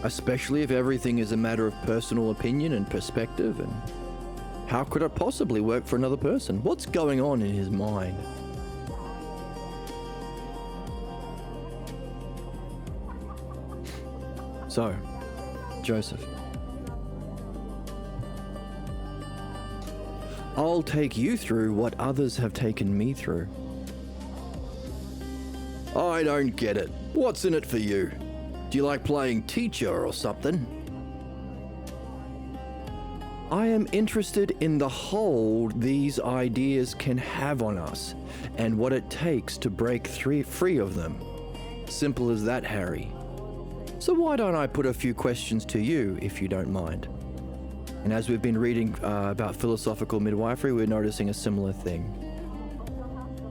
Especially if everything is a matter of personal opinion and perspective, and how could it possibly work for another person? What's going on in his mind? So, Joseph, I'll take you through what others have taken me through. I don't get it. What's in it for you? Do you like playing teacher or something? I am interested in the hold these ideas can have on us and what it takes to break free of them. Simple as that, Harry. So why don't I put a few questions to you, if you don't mind? And as we've been reading about philosophical midwifery, we're noticing a similar thing.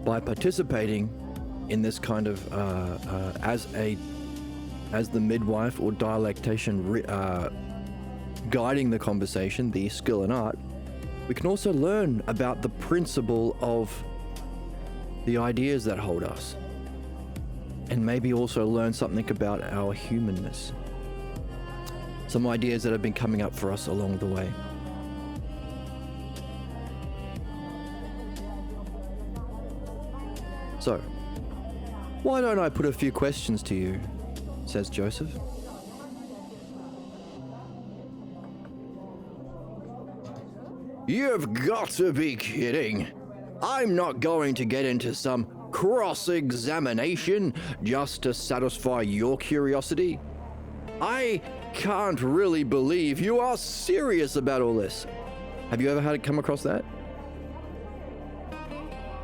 By participating in this kind of as the midwife or dialectician guiding the conversation, the skill and art, we can also learn about the principle of the ideas that hold us. And maybe also learn something about our humanness. Some ideas that have been coming up for us along the way. So, why don't I put a few questions to you, says Joseph. You've got to be kidding. I'm not going to get into some cross-examination just to satisfy your curiosity. I can't really believe you are serious about all this. Have you ever had it come across that?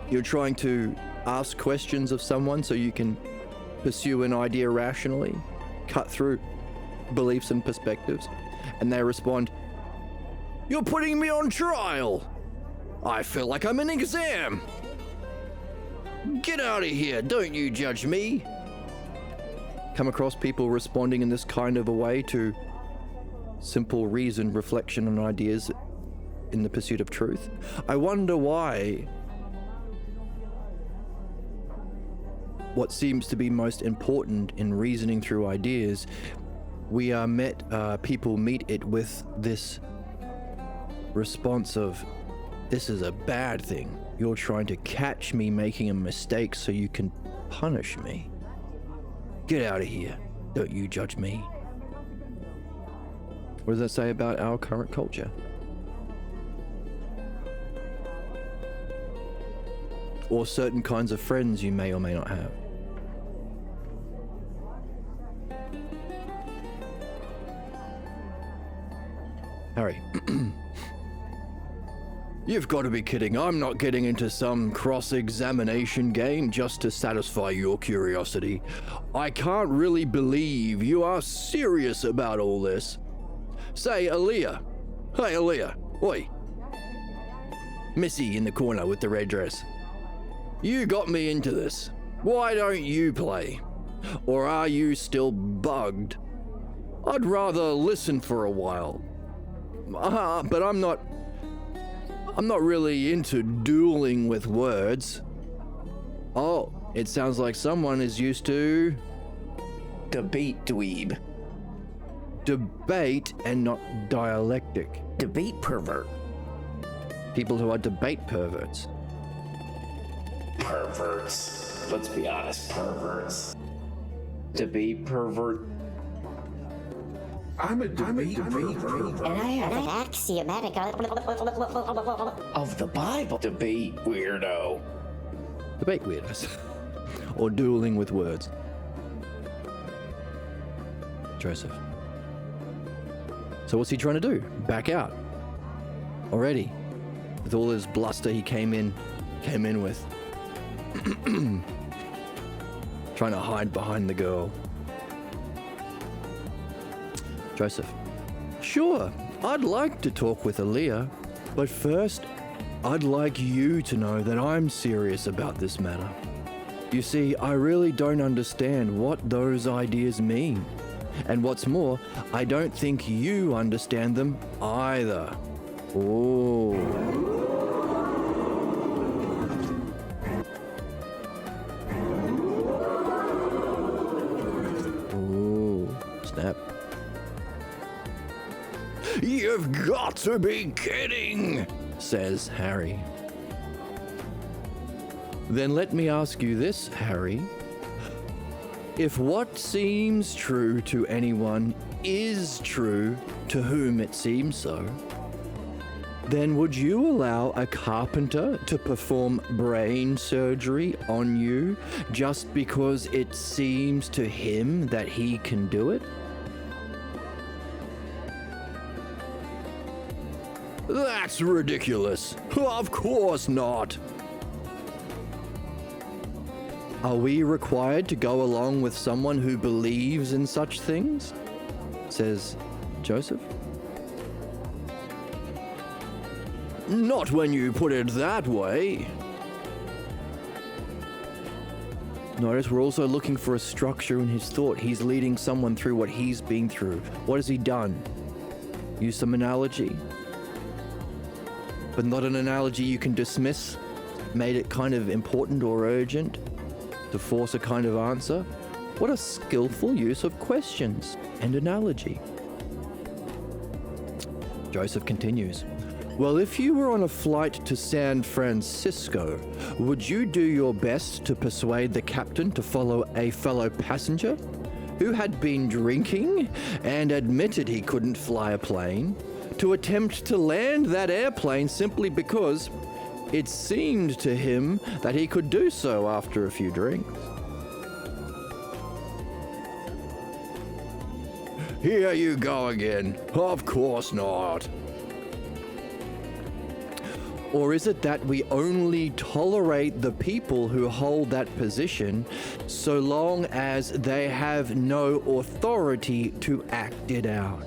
You're trying to ask questions of someone so you can pursue an idea rationally, cut through beliefs and perspectives, and they respond, "You're putting me on trial. I feel like I'm in an exam. Get out of here, don't you judge me." Come across people responding in this kind of a way to simple reasoned reflection on ideas in the pursuit of truth? I wonder why what seems to be most important in reasoning through ideas, people meet it with this response of, "This is a bad thing. You're trying to catch me making a mistake so you can punish me. Get out of here. Don't you judge me." What does that say about our current culture? Or certain kinds of friends you may or may not have. Harry. You've got to be kidding. I'm not getting into some cross-examination game just to satisfy your curiosity. I can't really believe you are serious about all this. Say, Aaliyah. Hey, Aaliyah. Oi. Missy in the corner with the red dress. You got me into this. Why don't you play? Or are you still bugged? I'd rather listen for a while. But I'm not really into dueling with words. Oh, it sounds like someone is used to Debate dweeb. debate and not dialectic. Debate pervert. People who are debate perverts. Perverts. Let's be honest, perverts. Debate pervert. I'm a debate pervert. And I have an axiomatic Of the Bible. Debate weirdo. Debate weirdos. Or dueling with words. Joseph. So what's he trying to do? Back out. Already. With all his bluster he came in with. Trying to hide behind the girl. Joseph. Sure, I'd like to talk with Aaliyah, but first, I'd like you to know that I'm serious about this matter. You see, I really don't understand what those ideas mean. And what's more, I don't think you understand them either. Oh. Ooh, snap. You've got to be kidding, says Harry. Then let me ask you this, Harry. If what seems true to anyone is true to whom it seems so, then would you allow a carpenter to perform brain surgery on you just because it seems to him that he can do it? That's ridiculous. Of course not. Are we required to go along with someone who believes in such things? Says Joseph. Not when you put it that way. Notice we're also looking for a structure in his thought. He's leading someone through what he's been through. What has he done? use some analogy, but not an analogy you can dismiss, made it kind of important or urgent to force a kind of answer. What a skillful use of questions and analogy. Joseph continues, well, if you were on a flight to San Francisco, would you do your best to persuade the captain to follow a fellow passenger who had been drinking and admitted he couldn't fly a plane, to attempt to land that airplane simply because it seemed to him that he could do so after a few drinks? Here you go again. Of course not. Or is it that we only tolerate the people who hold that position so long as they have no authority to act it out?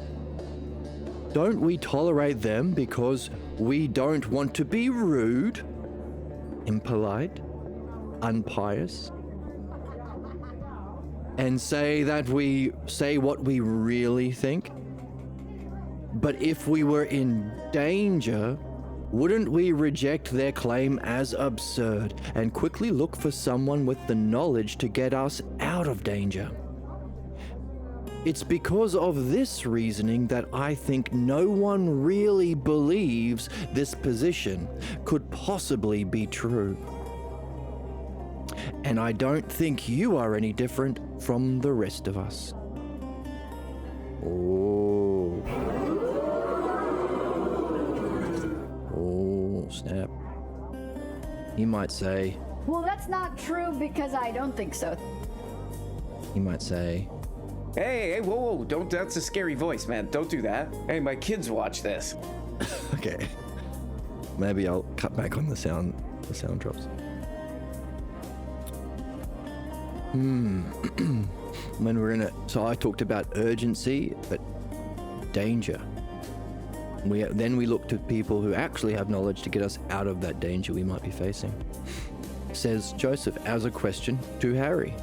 Don't we tolerate them because we don't want to be rude, impolite, unpious, and say what we really think? But if we were in danger, wouldn't we reject their claim as absurd and quickly look for someone with the knowledge to get us out of danger? It's because of this reasoning that I think no one really believes this position could possibly be true. And I don't think you are any different from the rest of us. Oh, snap. He might say, well, that's not true because I don't think so. He might say, Hey, whoa, don't, that's a scary voice, man. Don't do that. Hey, my kids watch this. okay. Maybe I'll cut back on the sound drops. When we're in it, so I talked about urgency, but danger. Then we look to people who actually have knowledge to get us out of that danger we might be facing. Says Joseph as a question to Harry.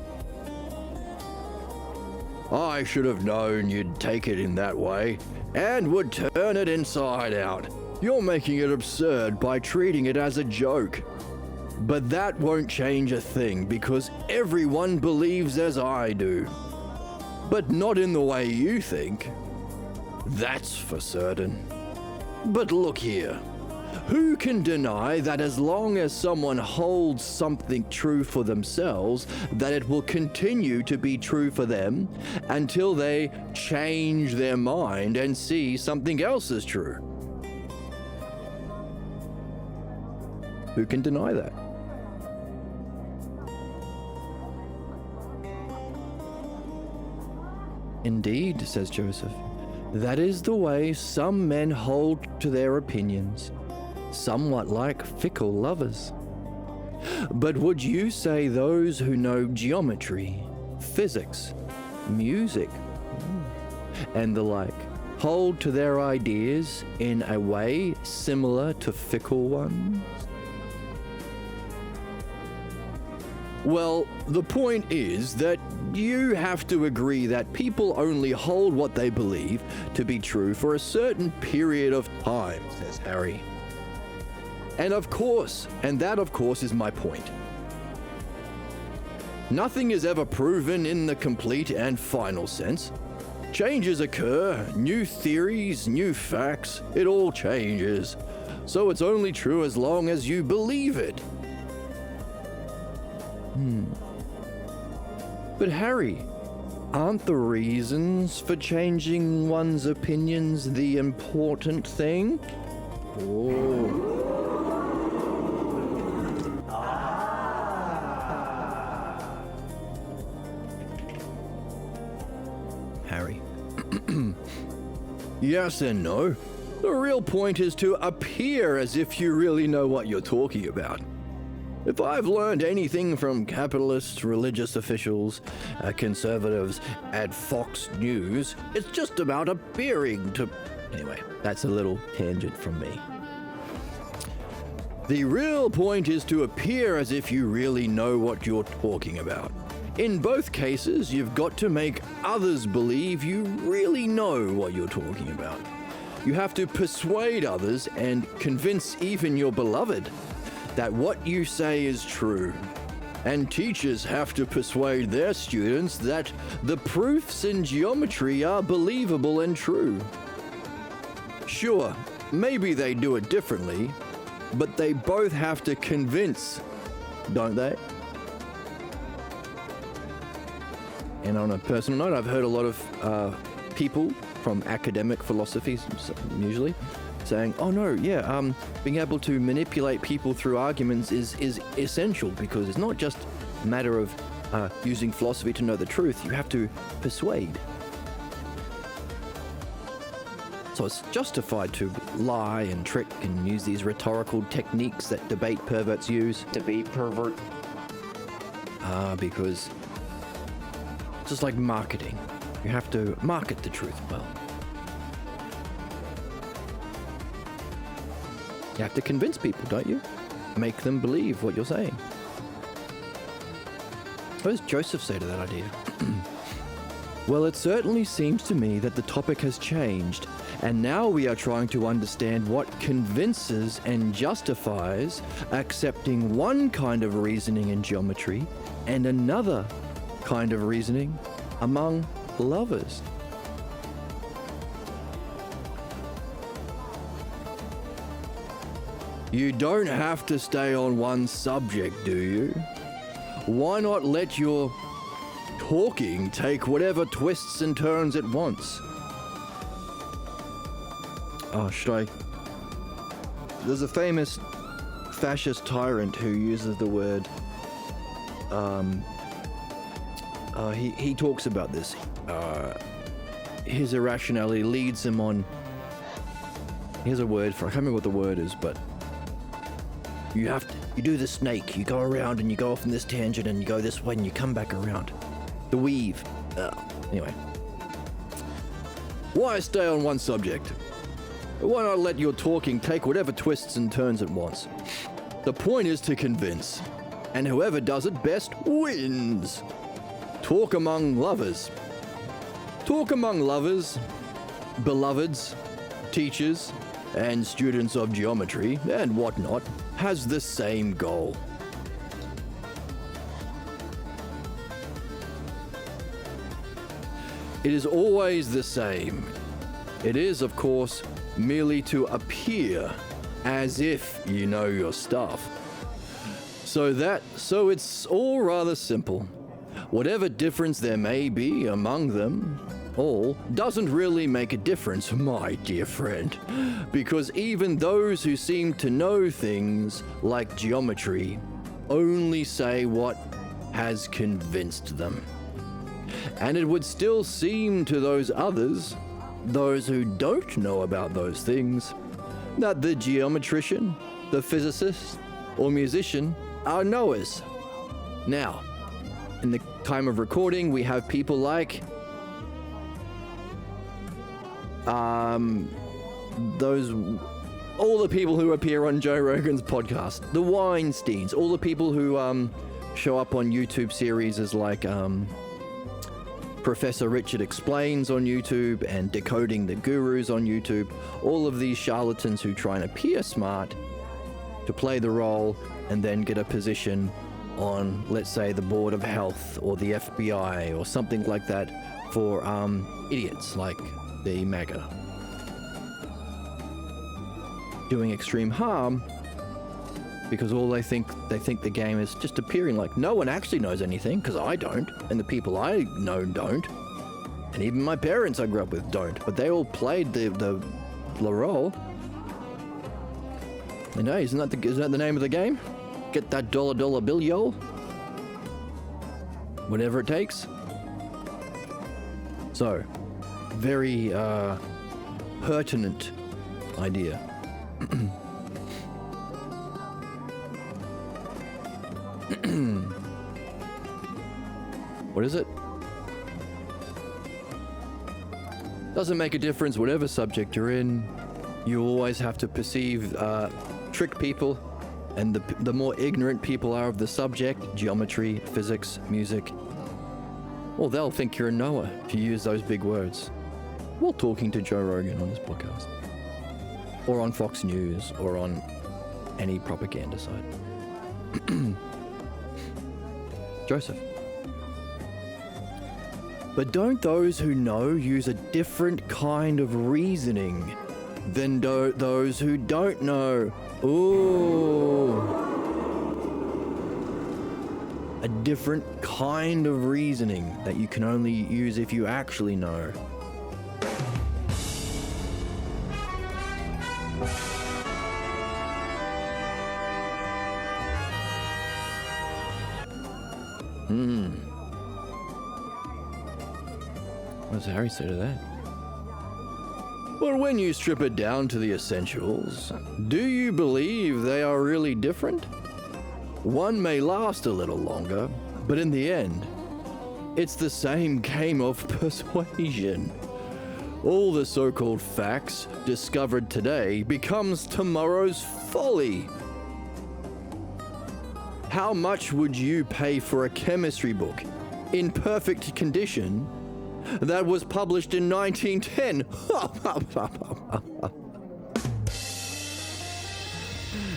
I should have known you'd take it in that way and would turn it inside out. You're making it absurd by treating it as a joke. But that won't change a thing because everyone believes as I do. But not in the way you think. That's for certain. But look here. Who can deny that as long as someone holds something true for themselves, that it will continue to be true for them until they change their mind and see something else as true? Who can deny that? Indeed, says Joseph, that is the way some men hold to their opinions, somewhat like fickle lovers. But would you say those who know geometry, physics, music, and the like hold to their ideas in a way similar to fickle ones? Well, the point is that you have to agree that people only hold what they believe to be true for a certain period of time, says Harry. And that of course is my point. Nothing is ever proven in the complete and final sense. Changes occur, new theories, new facts, it all changes. So it's only true as long as you believe it. But Harry, aren't the reasons for changing one's opinions the important thing? Harry. Yes and no. The real point is to appear as if you really know what you're talking about. If I've learned anything from capitalists, religious officials, conservatives, and Fox News, it's just about appearing to... Anyway, that's a little tangent from me. The real point is to appear as if you really know what you're talking about. In both cases, you've got to make others believe you really know what you're talking about. You have to persuade others and convince even your beloved that what you say is true. And teachers have to persuade their students that the proofs in geometry are believable and true. Sure, maybe they do it differently, but they both have to convince, don't they? And on a personal note, I've heard a lot of people from academic philosophies, usually, saying, oh no, yeah, being able to manipulate people through arguments is essential, because it's not just a matter of using philosophy to know the truth, you have to persuade. So it's justified to lie and trick and use these rhetorical techniques that debate perverts use. Debate pervert. Because it's just like marketing. You have to market the truth well. You have to convince people, don't you? Make them believe what you're saying. What does Joseph say to that idea? Well, it certainly seems to me that the topic has changed, and now we are trying to understand what convinces and justifies accepting one kind of reasoning in geometry and another kind of reasoning among lovers. You don't have to stay on one subject, do you? Why not let your talking take whatever twists and turns it wants? Oh, should I? There's a famous fascist tyrant who uses the word, he talks about this. His irrationality leads him on. Here's a word for, I can't remember what the word is, but you do the snake. You go around and you go off in this tangent and you go this way and you come back around. The weave. Anyway. Why stay on one subject? Why not let your talking take whatever twists and turns it wants? The point is to convince, and whoever does it best wins. Talk among lovers. Talk among lovers, beloveds, teachers, and students of geometry and whatnot has the same goal. It is always the same. It is, of course, merely to appear as if you know your stuff. So it's all rather simple. Whatever difference there may be among them all doesn't really make a difference, my dear friend, because even those who seem to know things like geometry only say what has convinced them. And it would still seem to those others, those who don't know about those things, that the geometrician, the physicist, or musician are knowers. Now, in the time of recording, we have people like all the people who appear on Joe Rogan's podcast, the Weinsteins, all the people who show up on YouTube series like Professor Richard Explains on YouTube and Decoding the Gurus on YouTube, all of these charlatans who try and appear smart to play the role and then get a position on, let's say, the Board of Health or the FBI or something like that for idiots like the MAGA. Doing extreme harm because all they think the game is just appearing like no one actually knows anything, because I don't, and the people I know don't, and even my parents I grew up with don't, but they all played the role. And hey, isn't that the name of the game? Get that dollar bill, yo. Whatever it takes. So, very pertinent idea. What is it? Doesn't make a difference whatever subject you're in. You always have to trick people, and the more ignorant people are of the subject, geometry, physics, music, well, they'll think you're a knower if you use those big words. While talking to Joe Rogan on this podcast. or on Fox News, or on any propaganda site. Joseph. But don't those who know use a different kind of reasoning than those who don't know? Ooh. A different kind of reasoning that you can only use if you actually know. What does Harry say to that? Well, when you strip it down to the essentials, do you believe they are really different? One may last a little longer, but in the end, it's the same game of persuasion. All the so-called facts discovered today becomes tomorrow's folly. How much would you pay for a chemistry book in perfect condition that was published in 1910?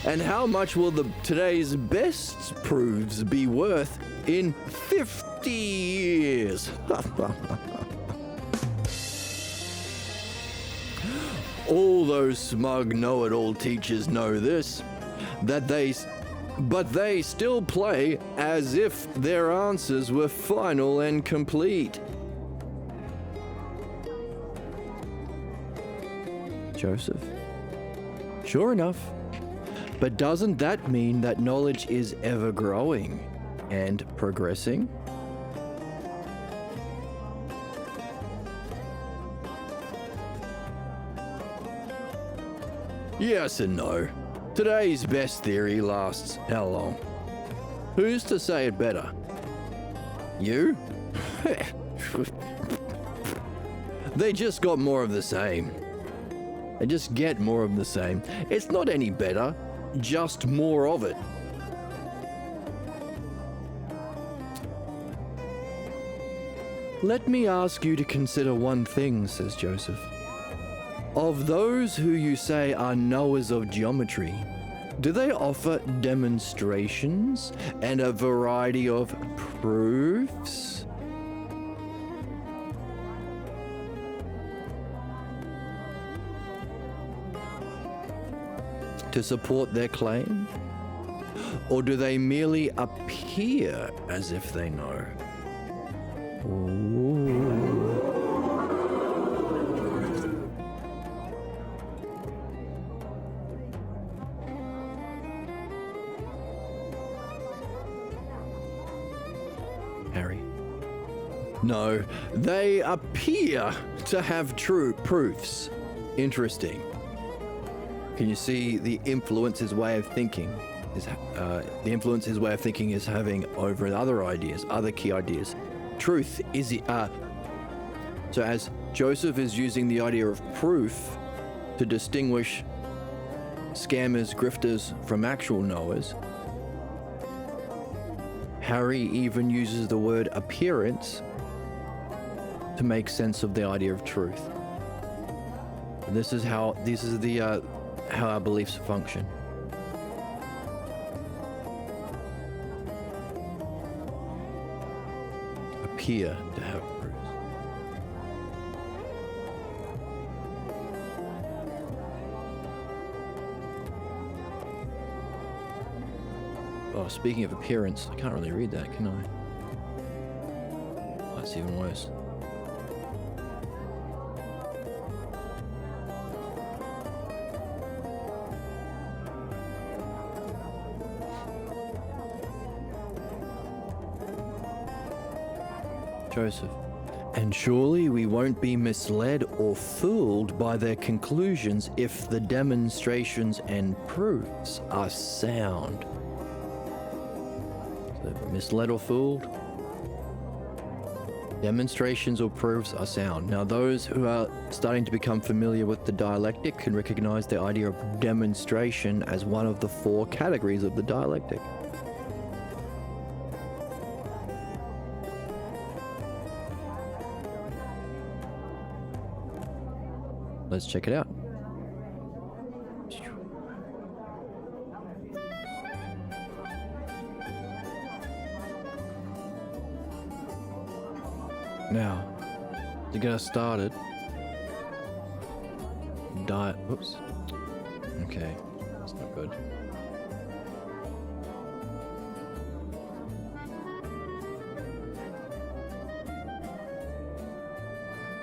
And how much will today's best proofs be worth in 50 years? All those smug know-it-all teachers know this, but they still play as if their answers were final and complete. Joseph. Sure enough. But doesn't that mean that knowledge is ever growing and progressing? Yes and no. Today's best theory lasts how long? Who's to say it better? You? They just got more of the same. They just get more of the same. It's not any better, just more of it. Let me ask you to consider one thing, says Joseph. Of those who you say are knowers of geometry, do they offer demonstrations and a variety of proofs? To support their claim? Or do they merely appear as if they know? Ooh. Harry. No, they appear to have true proofs. Interesting. Can you see the influence his way of thinking is having over other ideas, other key ideas? Truth is so as Joseph is using the idea of proof to distinguish scammers, grifters from actual knowers, Harry even uses the word appearance to make sense of the idea of truth. And this is how our beliefs function. Appear to have proofs. Oh, speaking of appearance, I can't really read that, can I? That's even worse. Joseph. And surely we won't be misled or fooled by their conclusions if the demonstrations and proofs are sound. So, misled or fooled? Demonstrations or proofs are sound. Now, those who are starting to become familiar with the dialectic can recognize the idea of demonstration as one of the 4 categories of the dialectic. Let's check it out. Now, to get us started, whoops. Okay, that's not good.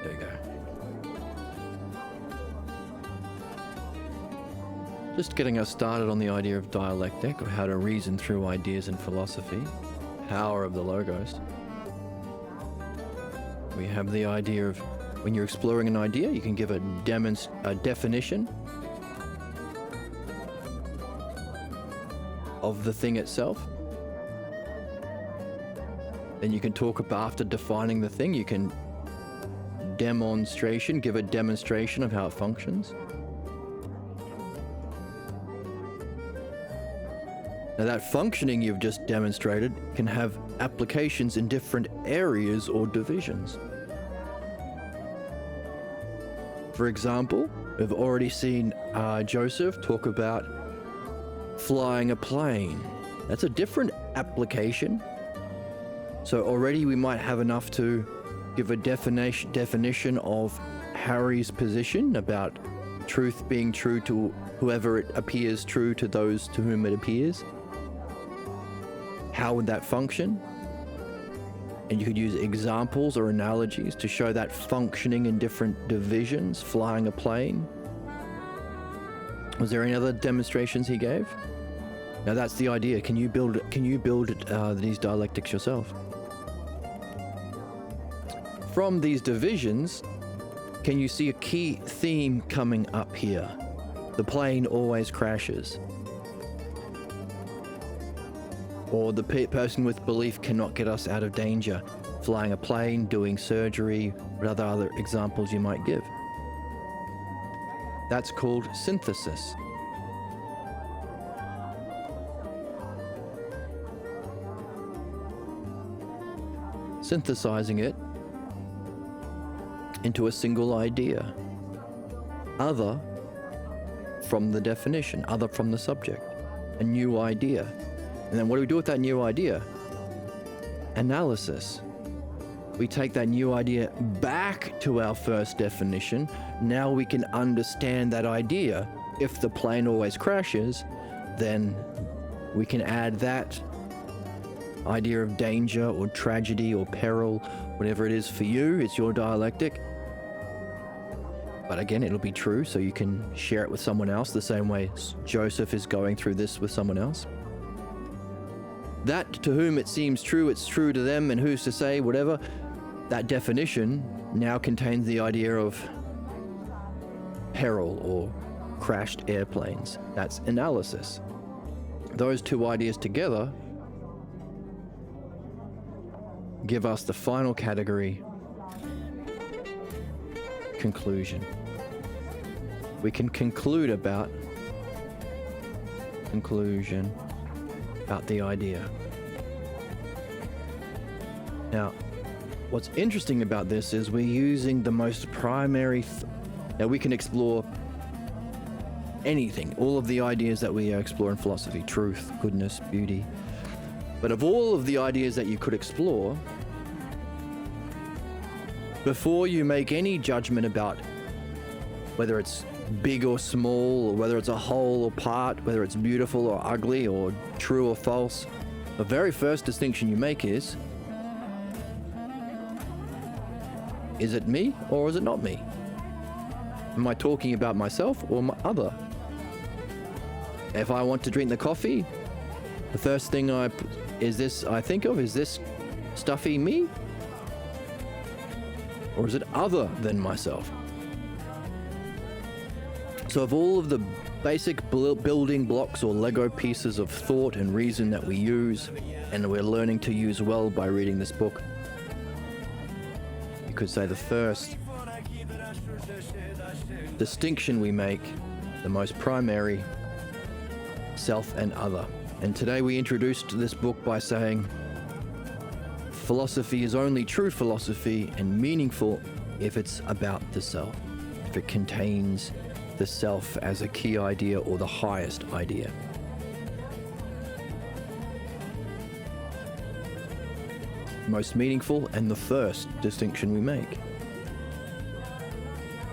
There we go. Just getting us started on the idea of dialectic, or how to reason through ideas in philosophy, power of the logos. We have the idea of when you're exploring an idea, you can give a definition of the thing itself. Then you can talk about, after defining the thing, you can give a demonstration of how it functions. Now that functioning you've just demonstrated can have applications in different areas or divisions. For example, we've already seen Joseph talk about flying a plane. That's a different application. So already we might have enough to give a definition of Harry's position about truth being true to whoever it appears true to, those to whom it appears. How would that function? And you could use examples or analogies to show that functioning in different divisions, flying a plane. Was there any other demonstrations he gave? Now that's the idea. Can you build these dialectics yourself? From these divisions, can you see a key theme coming up here? The plane always crashes. Or the person with belief cannot get us out of danger. Flying a plane, doing surgery, what other examples you might give. That's called synthesis. Synthesizing it into a single idea, other from the definition, other from the subject, a new idea. And then what do we do with that new idea? Analysis. We take that new idea back to our first definition. Now we can understand that idea. If the plane always crashes, then we can add that idea of danger or tragedy or peril, whatever it is for you, it's your dialectic. But again, it'll be true, so you can share it with someone else the same way Joseph is going through this with someone else. That to whom it seems true, it's true to them, and who's to say, whatever. That definition now contains the idea of peril or crashed airplanes. That's analysis. Those two ideas together give us the final category, conclusion. We can conclude about the idea. Now, what's interesting about this is we're using the most primary. Now we can explore anything, all of the ideas that we explore in philosophy, truth, goodness, beauty. But of all of the ideas that you could explore, before you make any judgment about whether it's big or small, or whether it's a whole or part, whether it's beautiful or ugly, or true or false, the very first distinction you make is it me or is it not me? Am I talking about myself or my other? If I want to drink the coffee, the first thing I think of is this stuffy me? Or is it other than myself? So of all of the basic building blocks or Lego pieces of thought and reason that we use, and we're learning to use well by reading this book, you could say the first distinction we make, the most primary, self and other. And today we introduced this book by saying philosophy is only true philosophy and meaningful if it's about the self, if it contains the self as a key idea or the highest idea. most meaningful and the first distinction we make.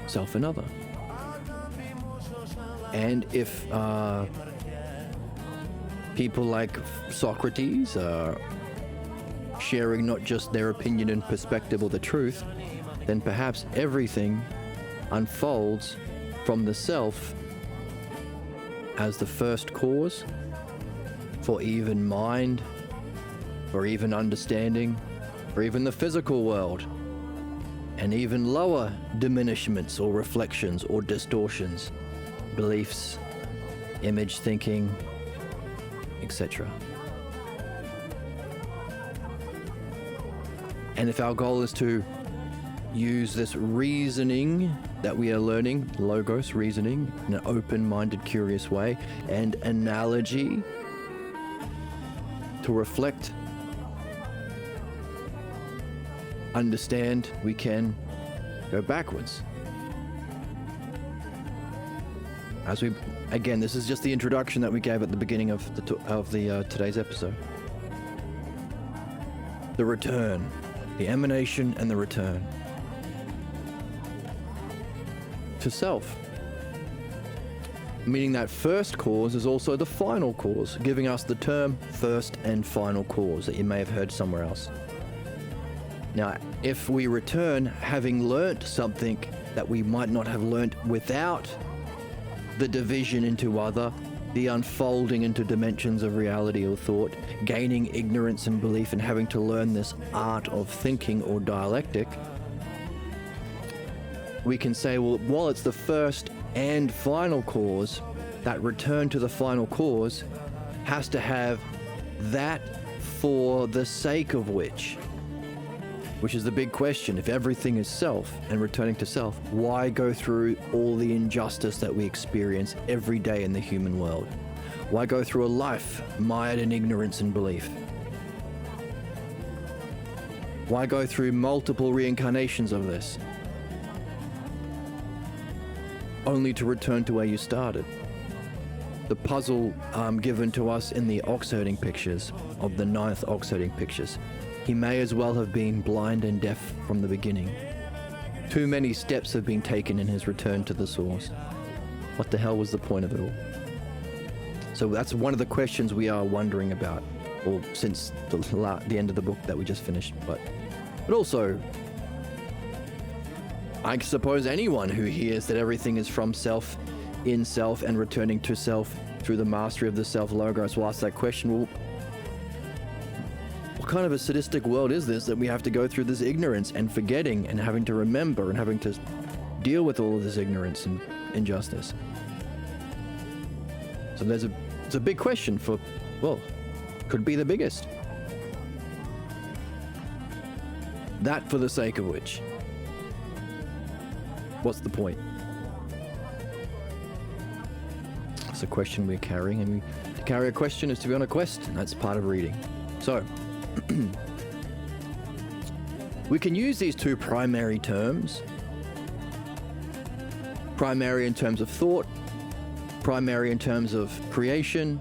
Self and other. And if people like Socrates are sharing not just their opinion and perspective or the truth, then perhaps everything unfolds from the self as the first cause for even mind, for even understanding, for even the physical world, and even lower diminishments or reflections or distortions, beliefs, image thinking, etc. And if our goal is to use this reasoning that we are learning, logos reasoning, in an open-minded, curious way, and analogy to reflect, understand, we can go backwards. As we, again, this is just the introduction that we gave at the beginning of today's episode. The return, the emanation and the return to self. Meaning that first cause is also the final cause, giving us the term first and final cause that you may have heard somewhere else. Now, if we return having learnt something that we might not have learnt without the division into other, the unfolding into dimensions of reality or thought, gaining ignorance and belief and having to learn this art of thinking or dialectic, we can say, well, while it's the first and final cause, that return to the final cause has to have that for the sake of which is the big question. If everything is self and returning to self, why go through all the injustice that we experience every day in the human world? Why go through a life mired in ignorance and belief? Why go through multiple reincarnations of this? Only to return to where you started. The puzzle given to us in the ox-herding pictures, of the 9th ox-herding pictures, he may as well have been blind and deaf from the beginning. Too many steps have been taken in his return to the source. What the hell was the point of it all? So that's one of the questions we are wondering about, or since the end of the book that we just finished. But also, I suppose anyone who hears that everything is from self, in self, and returning to self through the mastery of the self logos will ask that question, well, what kind of a sadistic world is this that we have to go through this ignorance and forgetting and having to remember and having to deal with all of this ignorance and injustice? So it's a big question for, well, could be the biggest. That for the sake of which. What's the point? It's a question we're carrying, and to carry a question is to be on a quest, and that's part of reading. So, we can use these two primary terms. Primary in terms of thought, primary in terms of creation,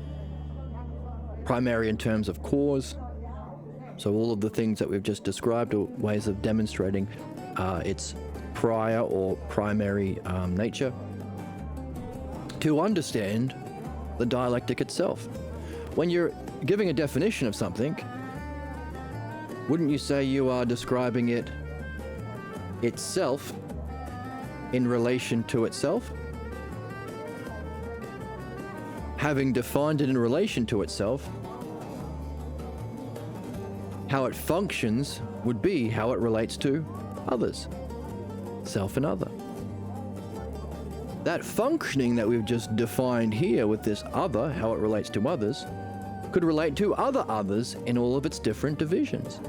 primary in terms of cause. So all of the things that we've just described are ways of demonstrating its prior or primary nature, to understand the dialectic itself. When you're giving a definition of something, wouldn't you say you are describing it itself in relation to itself? Having defined it in relation to itself, how it functions would be how it relates to others, self and other. That functioning that we've just defined here with this other, how it relates to others, could relate to other others in all of its different divisions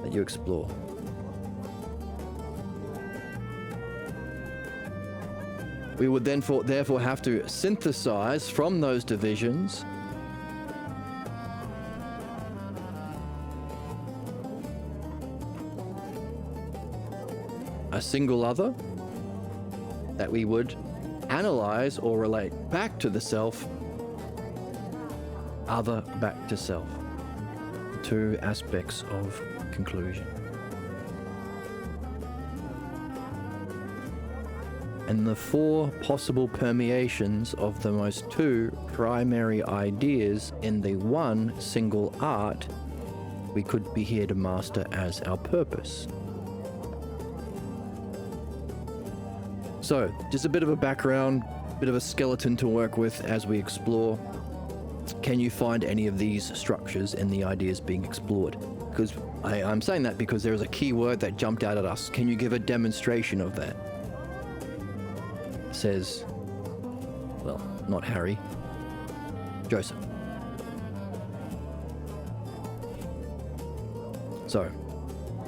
that you explore. We would then therefore have to synthesize from those divisions a single other that we would analyze or relate back to the self, other back to self. The two aspects of conclusion. And the four possible permeations of the most two primary ideas in the one single art we could be here to master as our purpose. So, just a bit of a background, bit of a skeleton to work with as we explore. Can you find any of these structures in the ideas being explored? Because I'm saying that because there is a key word that jumped out at us. Can you give a demonstration of that? Says, well, not Harry, Joseph. So,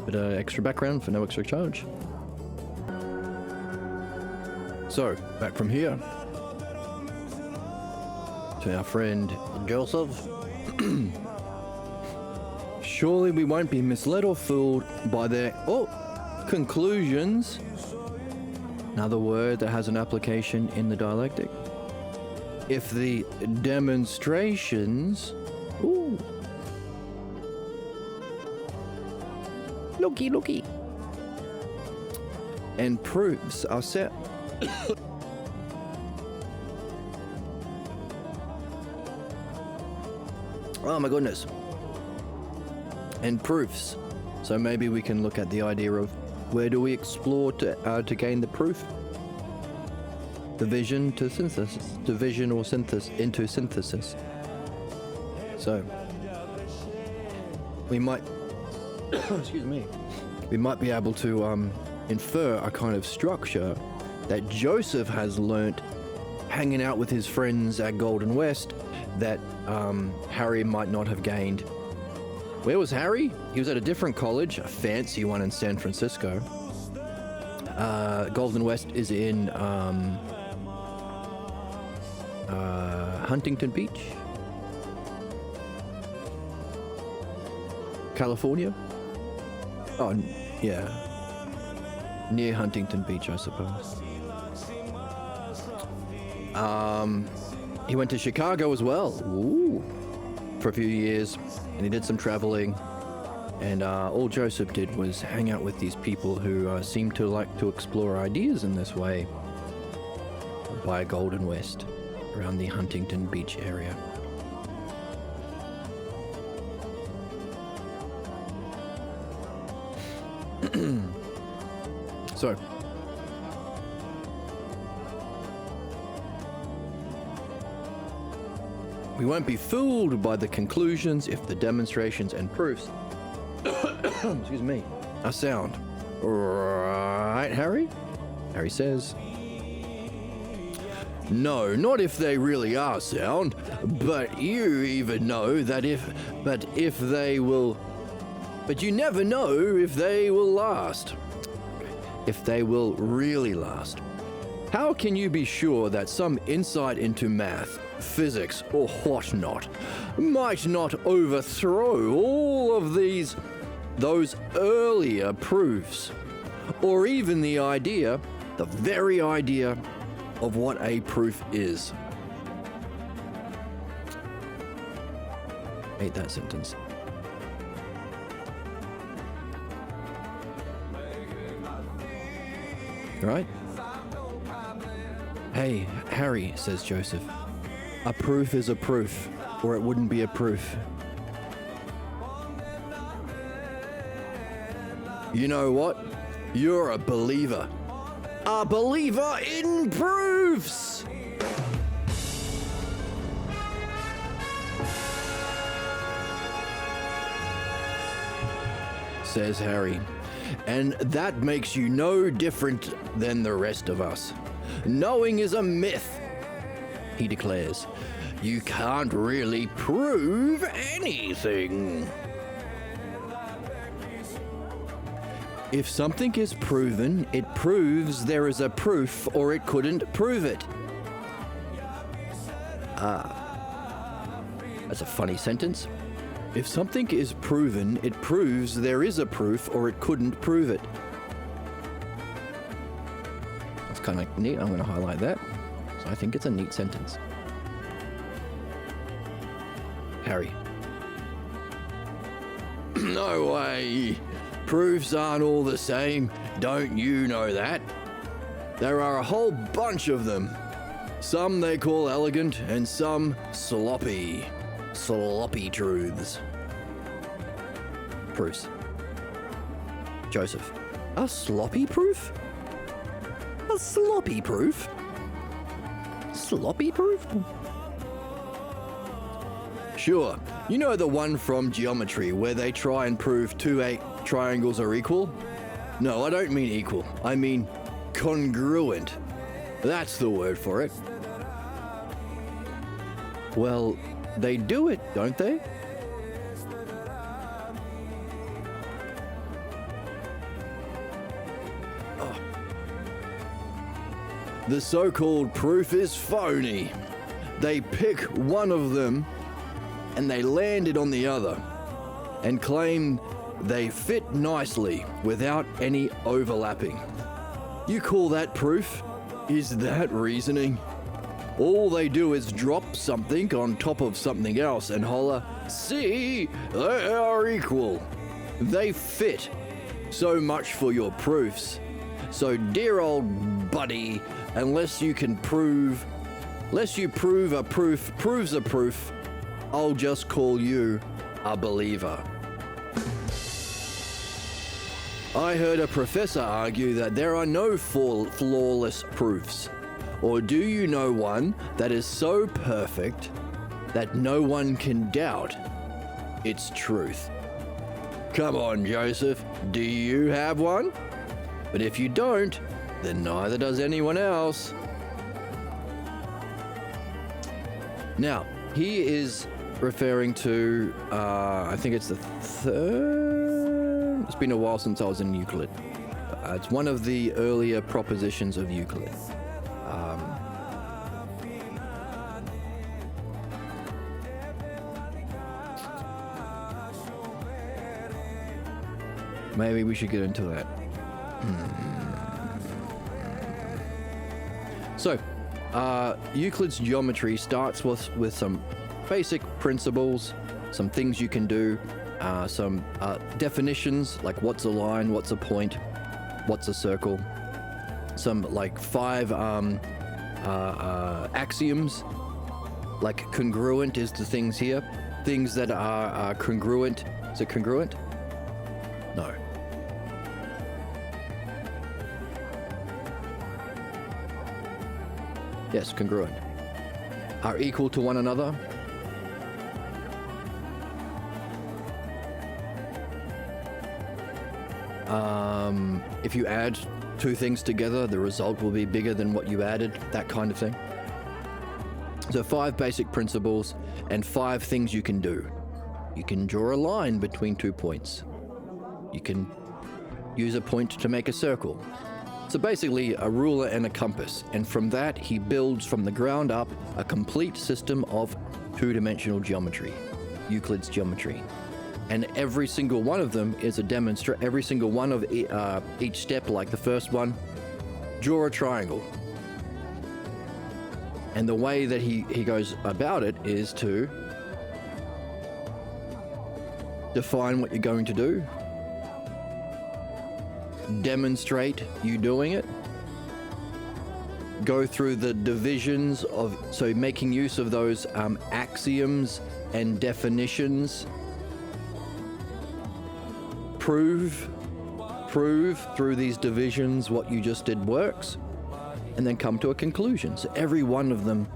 bit of extra background for no extra charge. So, back from here to our friend Joseph. Surely we won't be misled or fooled by their conclusions. Another word that has an application in the dialectic. If the demonstrations, looky, and proofs are set. Oh my goodness. And proofs. So maybe we can look at the idea of where do we explore to gain the proof? Division to synthesis. Division or synthesis into synthesis. So we might excuse me. We might be able to infer a kind of structure that Joseph has learnt hanging out with his friends at Golden West that Harry might not have gained. Where was Harry? He was at a different college, a fancy one in San Francisco. Golden West is in Huntington Beach, California. Oh, yeah. Near Huntington Beach, I suppose. He went to Chicago as well. Ooh. For a few years, and he did some traveling. And all Joseph did was hang out with these people who seemed to like to explore ideas in this way by Golden West, around the Huntington Beach area. So, we won't be fooled by the conclusions if the demonstrations and proofs excuse me, are sound. Right, Harry? Harry says, no, not if they really are sound, but you even know that but you never know if they will last. If they will really last. How can you be sure that some insight into math, physics, or whatnot might not overthrow all of those earlier proofs, or even the very idea of what a proof is? Hate that sentence. Right? Hey, Harry, says Joseph. A proof is a proof, or it wouldn't be a proof. You know what? You're a believer. A believer in proofs! Says Harry. And that makes you no different than the rest of us. Knowing is a myth, he declares. You can't really prove anything. If something is proven, it proves there is a proof, or it couldn't prove it. That's a funny sentence. If something is proven, it proves there is a proof, or it couldn't prove it. That's kind of neat. I'm going to highlight that. So I think it's a neat sentence. No way. Proofs aren't all the same. Don't you know that? There are a whole bunch of them. Some they call elegant and some sloppy. Sloppy truths. Proofs. Joseph. A sloppy proof? A sloppy proof? Sloppy proof? Sure. You know the one from geometry where they try and prove two triangles are equal? No, I don't mean equal. I mean congruent. That's the word for it. Well, they do it, don't they? The so-called proof is phony. They pick one of them and they land it on the other and claim they fit nicely without any overlapping. You call that proof? Is that reasoning? All they do is drop something on top of something else and holler, "See, they are equal." They fit. So much for your proofs. So dear old buddy, unless you prove a proof proves a proof, I'll just call you a believer. I heard a professor argue that there are no flawless proofs. Or do you know one that is so perfect that no one can doubt its truth? Come on, Joseph, do you have one? But if you don't, then neither does anyone else. Now, he is referring to, I think it's the third. It's been a while since I was in Euclid. It's one of the earlier propositions of Euclid. Maybe we should get into that. So, Euclid's geometry starts with some basic principles, some things you can do, some definitions like what's a line, what's a point, what's a circle, some like 5 axioms, like congruent is the things here, things that are congruent. Is it congruent? No. Yes, congruent. Are equal to one another. If you add 2 things together, the result will be bigger than what you added, that kind of thing. So 5 basic principles and 5 things you can do. You can draw a line between 2 points. You can use a point to make a circle. So basically a ruler and a compass, and from that he builds from the ground up a complete system of 2-dimensional geometry, Euclid's geometry. And every single one of them is a every single one of each step, like the first one, draw a triangle. And the way that he goes about it is to define what you're going to do, demonstrate you doing it, go through the divisions of, so making use of those axioms and definitions, prove through these divisions what you just did works, and then come to a conclusion. So every one of them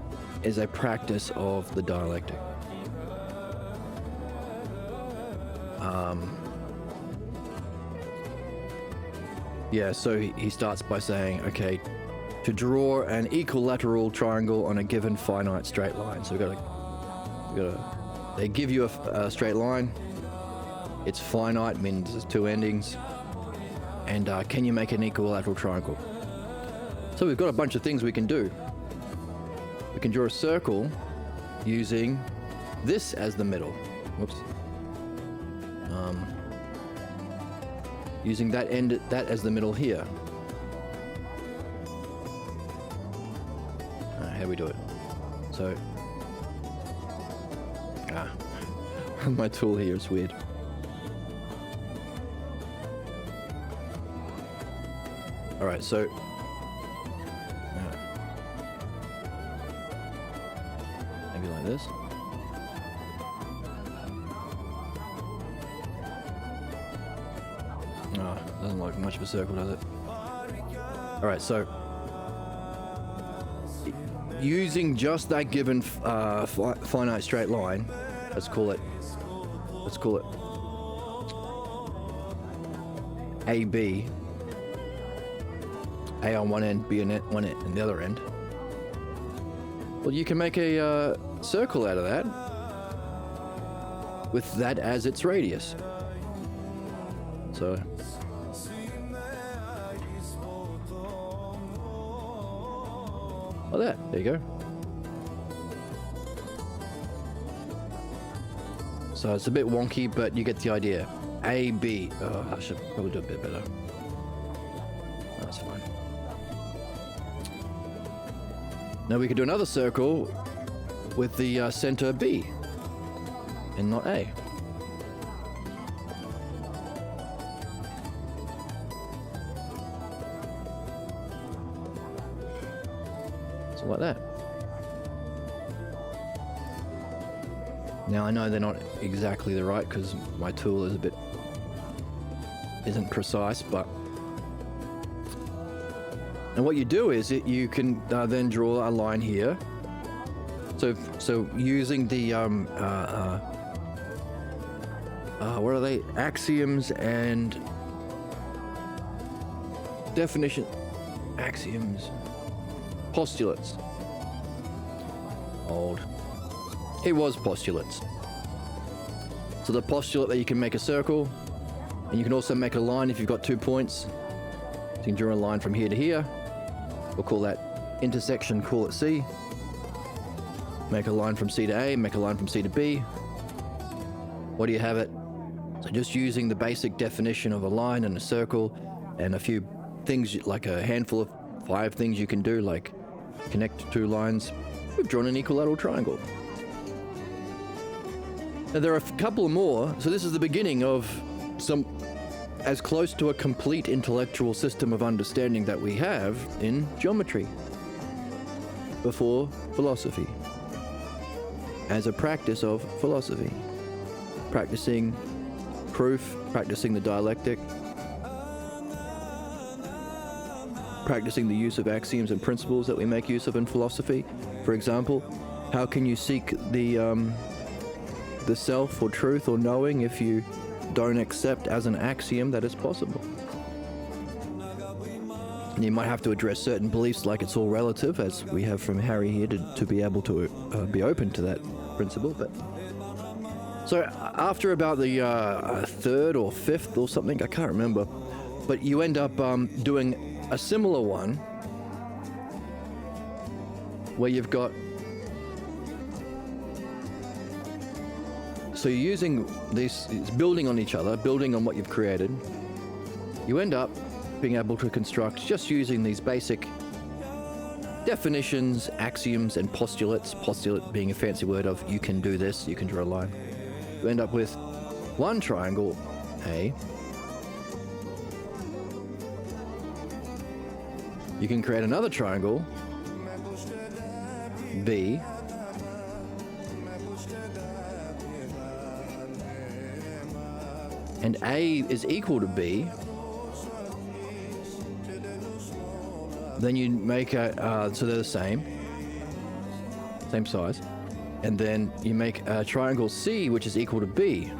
is a practice of the dialectic. Yeah, so he starts by saying, okay, to draw an equilateral triangle on a given finite straight line. So they give you a straight line. It's finite, means there's 2 endings. And can you make an equilateral triangle? So we've got a bunch of things we can do. We can draw a circle using this as the middle. Whoops. Using that as the middle here. How do we do it? So, my tool here is weird. All right, so maybe like this. Oh, doesn't look much of a circle, does it? All right, so using just that given finite straight line, let's call it AB. A on one end, B on one end, and the other end. Well, you can make a circle out of that with that as its radius. So like that. There you go. So it's a bit wonky, but you get the idea. A, B. Oh, I should probably do a bit better. That's fine. Now we could do another circle with the center B and not A. So like that. Now I know they're not exactly the right because my tool is isn't precise, but and what you do is you can then draw a line here. So using the what are they? Axioms and definition. Axioms. Postulates. Old. It was postulates. So the postulate that you can make a circle, and you can also make a line if you've got 2 points. So you can draw a line from here to here. We'll call that intersection, call it C. Make a line from C to A, make a line from C to B. What do you have it? So just using the basic definition of a line and a circle and a few things, like a handful of 5 things you can do, like connect 2 lines, we've drawn an equilateral triangle. Now there are a couple more, so this is the beginning of some as close to a complete intellectual system of understanding that we have in geometry before philosophy, as a practice of philosophy, practicing proof, practicing the dialectic, practicing the use of axioms and principles that we make use of in philosophy. For example, how can you seek the self or truth or knowing if you don't accept as an axiom that it's possible? And you might have to address certain beliefs like it's all relative, as we have from Harry here, to be able to be open to that principle. But so after about the third or fifth or something, I can't remember, but you end up doing a similar one where you've got, so you're using these, it's building on each other, building on what you've created. You end up being able to construct just using these basic definitions, axioms, and postulates. Postulate being a fancy word of you can do this, you can draw a line. You end up with one triangle, A. You can create another triangle, B. And A is equal to B. Then you make a, so they're the same size. And then you make a triangle C, which is equal to B.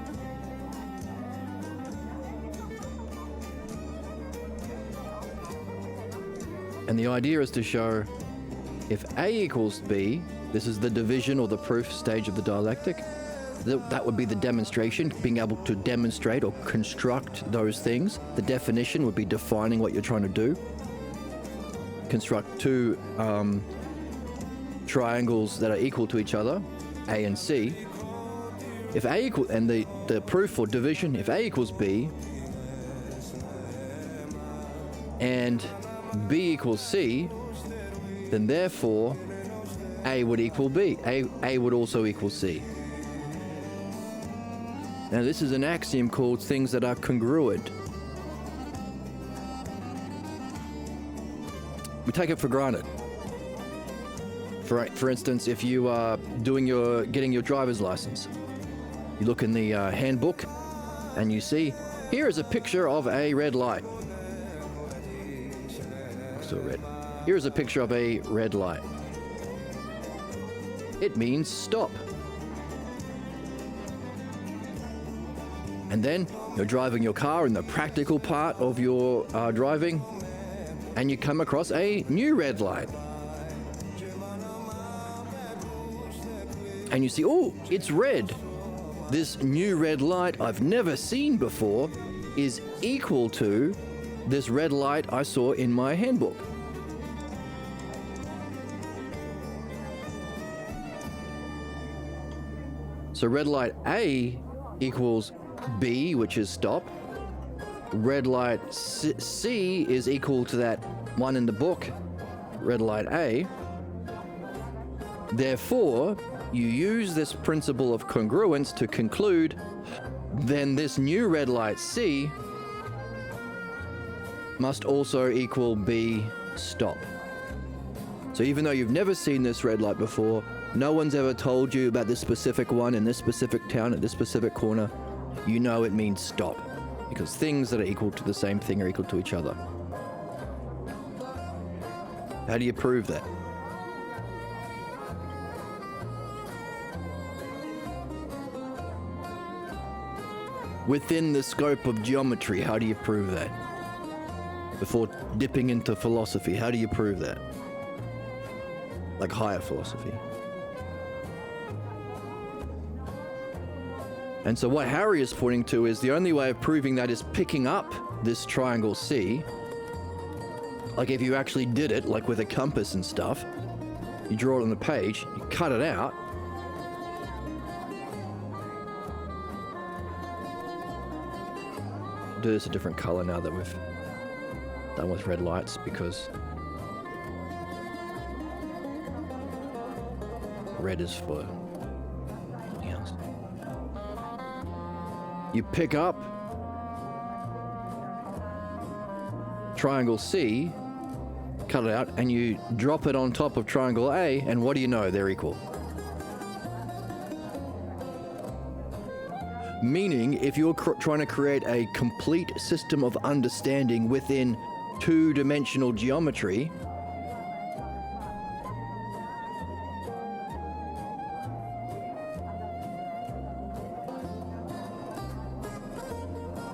And the idea is to show if A equals B, this is the division or the proof stage of the dialectic. That would be the demonstration, being able to demonstrate or construct those things. The definition would be defining what you're trying to do. Construct 2 triangles that are equal to each other, A and C. If A equals, and the proof or division, if A equals B and B equals C, then therefore A would equal B. A would also equal C. Now this is an axiom called things that are congruent. We take it for granted. For instance, if you are getting your driver's license, you look in the handbook and you see, here is a picture of a red light. Still red. Here is a picture of a red light. It means stop. And then you're driving your car in the practical part of your driving, and you come across a new red light. And you see, oh, it's red. This new red light I've never seen before is equal to this red light I saw in my handbook. So red light A equals B, which is stop. Red light C is equal to that one in the book, red light A. Therefore, you use this principle of congruence to conclude, then this new red light C must also equal B, stop. So even though you've never seen this red light before, no one's ever told you about this specific one in this specific town at this specific corner, you know it means stop, because things that are equal to the same thing are equal to each other. How do you prove that? Within the scope of geometry, how do you prove that? Before dipping into philosophy, how do you prove that? Like higher philosophy. And so what Harry is pointing to is the only way of proving that is picking up this triangle C. Like if you actually did it, like with a compass and stuff, you draw it on the page, you cut it out, do this a different color now that we've done with red lights, because red is for something else. You pick up triangle C, cut it out, and you drop it on top of triangle A, and what do you know? They're equal. Meaning, if you're trying to create a complete system of understanding within two-dimensional geometry,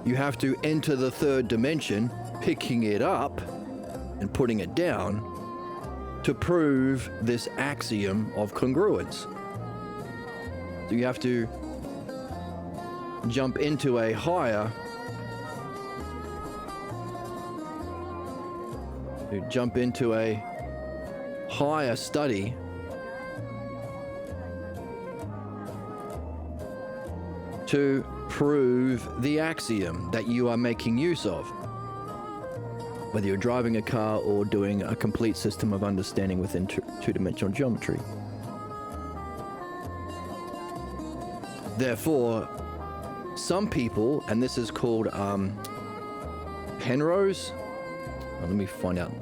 you have to enter the third dimension, picking it up and putting it down to prove this axiom of congruence. So you have to jump into a higher study to prove the axiom that you are making use of, whether you're driving a car or doing a complete system of understanding within two-dimensional geometry. Therefore, some people, and this is called Penrose. Let me find out.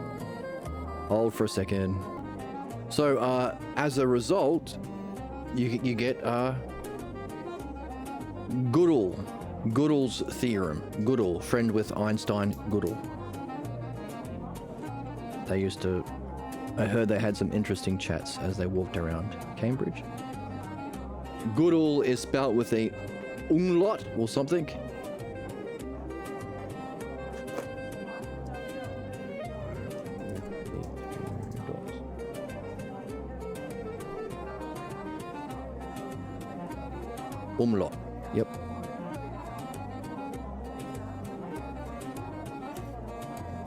Hold for a second. So, as a result, you get Gödel's theorem. Gödel, friend with Einstein, Gödel. I heard they had some interesting chats as they walked around Cambridge. Gödel is spelt with a umlaut or something. Umlaut. Yep.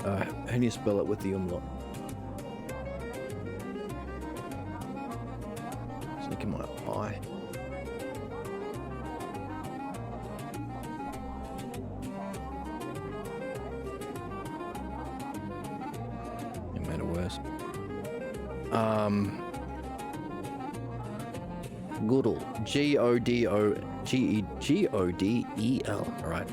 How do you spell it with the umlaut? It's like in my eye. It made it worse. Gödel. Godel. All right.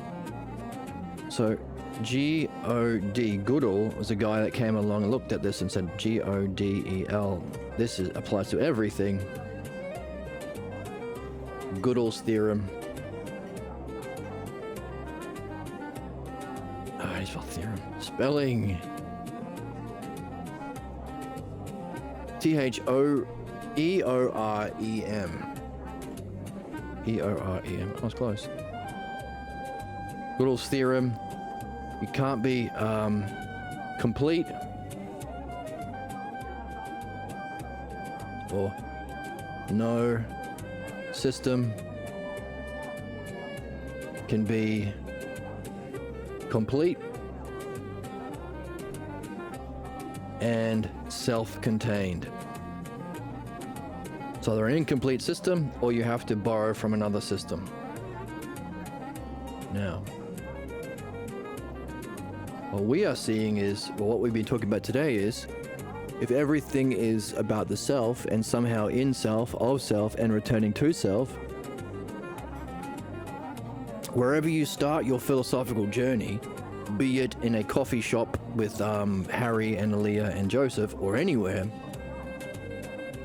So G-O-D, Goodall, was a guy that came along and looked at this and said G-O-D-E-L. This applies to everything. Goodall's theorem. How do you spell theorem? Spelling. T-H-O-E-O-R-E-M. E-O-R-E-M. I was close. Goodall's theorem. You can't be complete or no system can be complete and self-contained. So they're an incomplete system, or you have to borrow from another system. Now, what we are seeing is, well, what we've been talking about today is, if everything is about the self and somehow in self, of self, and returning to self, wherever you start your philosophical journey, be it in a coffee shop with Harry and Aaliyah and Joseph, or anywhere,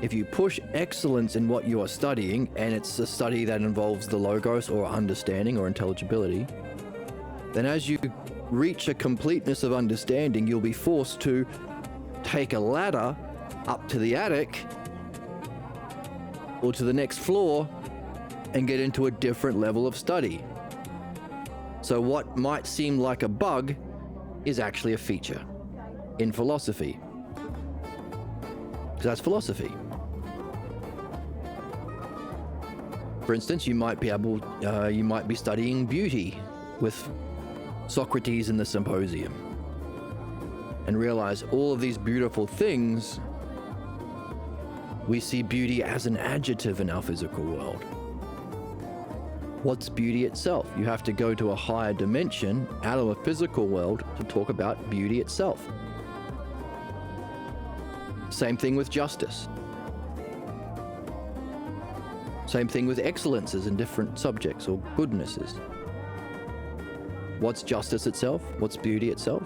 if you push excellence in what you are studying, and it's a study that involves the logos or understanding or intelligibility, then as you reach a completeness of understanding, you'll be forced to take a ladder up to the attic or to the next floor and get into a different level of study. So what might seem like a bug is actually a feature in philosophy. Because that's philosophy. For instance, you might be studying beauty with Socrates in the Symposium and realize all of these beautiful things, we see beauty as an adjective in our physical world. What's beauty itself? You have to go to a higher dimension out of a physical world to talk about beauty itself. Same thing with justice. Same thing with excellences in different subjects or goodnesses. What's justice itself? What's beauty itself?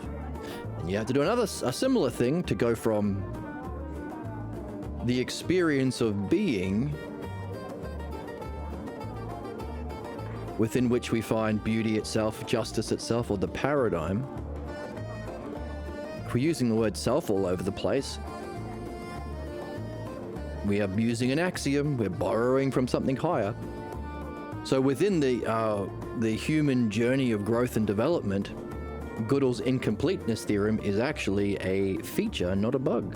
And you have to do a similar thing to go from the experience of being, within which we find beauty itself, justice itself, or the paradigm. If we're using the word self all over the place, we are using an axiom, we're borrowing from something higher. So within the human journey of growth and development, Goodall's incompleteness theorem is actually a feature, not a bug.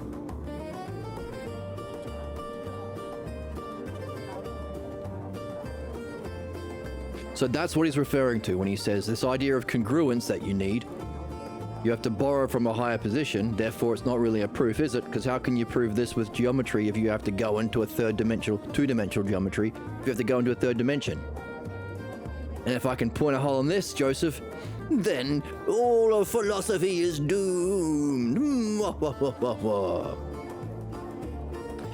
So that's what he's referring to when he says this idea of congruence that you need. You have to borrow from a higher position, therefore it's not really a proof, is it? Because how can you prove this with geometry if you have to go into a two-dimensional geometry, if you have to go into a third dimension? And if I can point a hole in this, Joseph, then all of philosophy is doomed.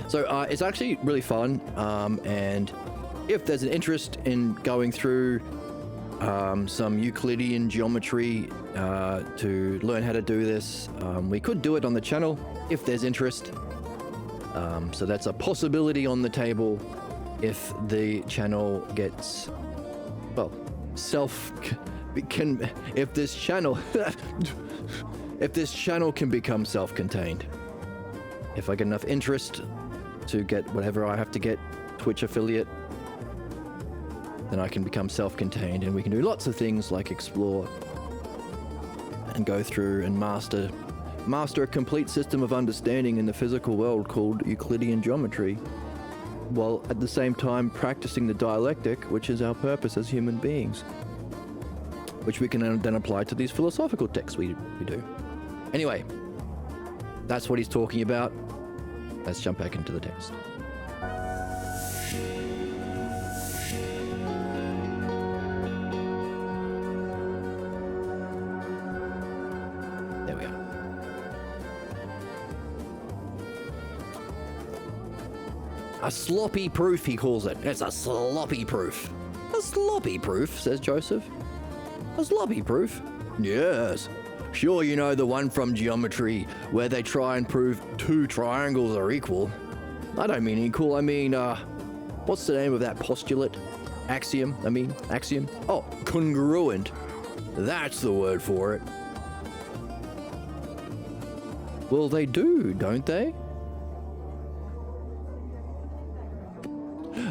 So it's actually really fun, and if there's an interest in going through some Euclidean geometry to learn how to do this, we could do it on the channel if there's interest. So that's a possibility on the table if the channel gets, well, if this channel can become self-contained. If I get enough interest to get whatever I have to get, Twitch affiliate, then I can become self-contained, and we can do lots of things like explore and go through and master a complete system of understanding in the physical world called Euclidean geometry, while at the same time practicing the dialectic, which is our purpose as human beings, which we can then apply to these philosophical texts we do. Anyway, that's what he's talking about. Let's jump back into the text. There we are. A sloppy proof, he calls it. It's a sloppy proof. A sloppy proof, says Joseph. A sloppy proof? Yes. Sure, you know the one from geometry where they try and prove two triangles are equal. I don't mean equal, I mean, what's the name of that postulate? Axiom? Oh, congruent. That's the word for it. Well, they do, don't they?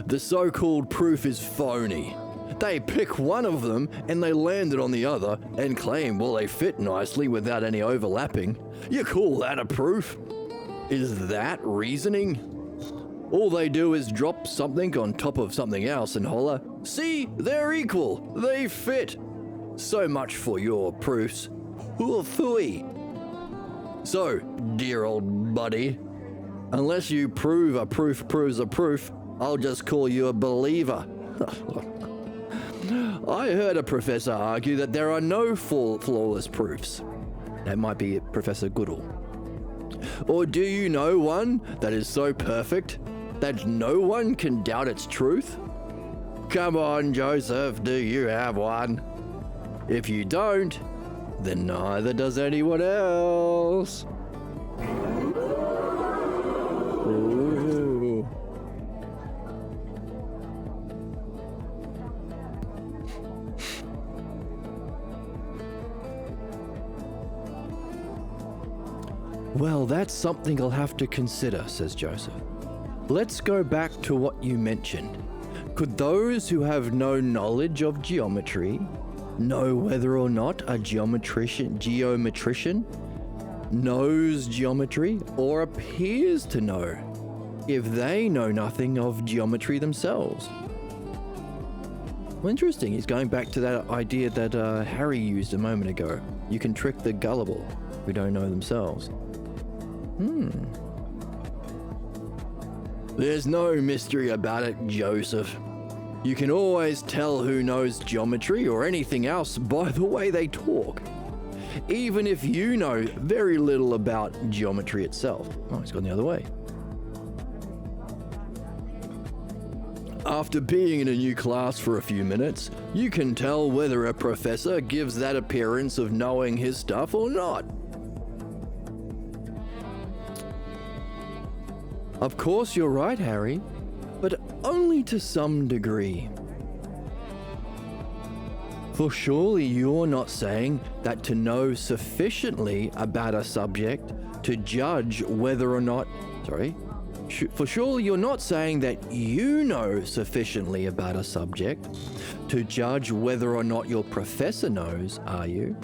The so-called proof is phony. They pick one of them and they land it on the other and claim, well, they fit nicely without any overlapping. You call that a proof? Is that reasoning? All they do is drop something on top of something else and holler, see, they're equal, they fit. So much for your proofs. Phooey. So, dear old buddy, unless you prove a proof proves a proof, I'll just call you a believer. I heard a professor argue that there are no flawless proofs. That might be Professor Goodall. Or do you know one that is so perfect that no one can doubt its truth? Come on, Joseph, do you have one? If you don't, then neither does anyone else. Ooh. Well, that's something I'll have to consider, says Joseph. Let's go back to what you mentioned. Could those who have no knowledge of geometry know whether or not a geometrician knows geometry or appears to know if they know nothing of geometry themselves? Well, interesting. He's going back to that idea that Harry used a moment ago. You can trick the gullible who don't know themselves. There's no mystery about it, Joseph. You can always tell who knows geometry or anything else by the way they talk, even if you know very little about geometry itself. Oh, he's gone the other way. After being in a new class for a few minutes, you can tell whether a professor gives that appearance of knowing his stuff or not. Of course you're right, Harry, but only to some degree. For surely you're not saying that to know sufficiently about a subject to judge whether or not... For surely you're not saying that you know sufficiently about a subject to judge whether or not your professor knows, are you?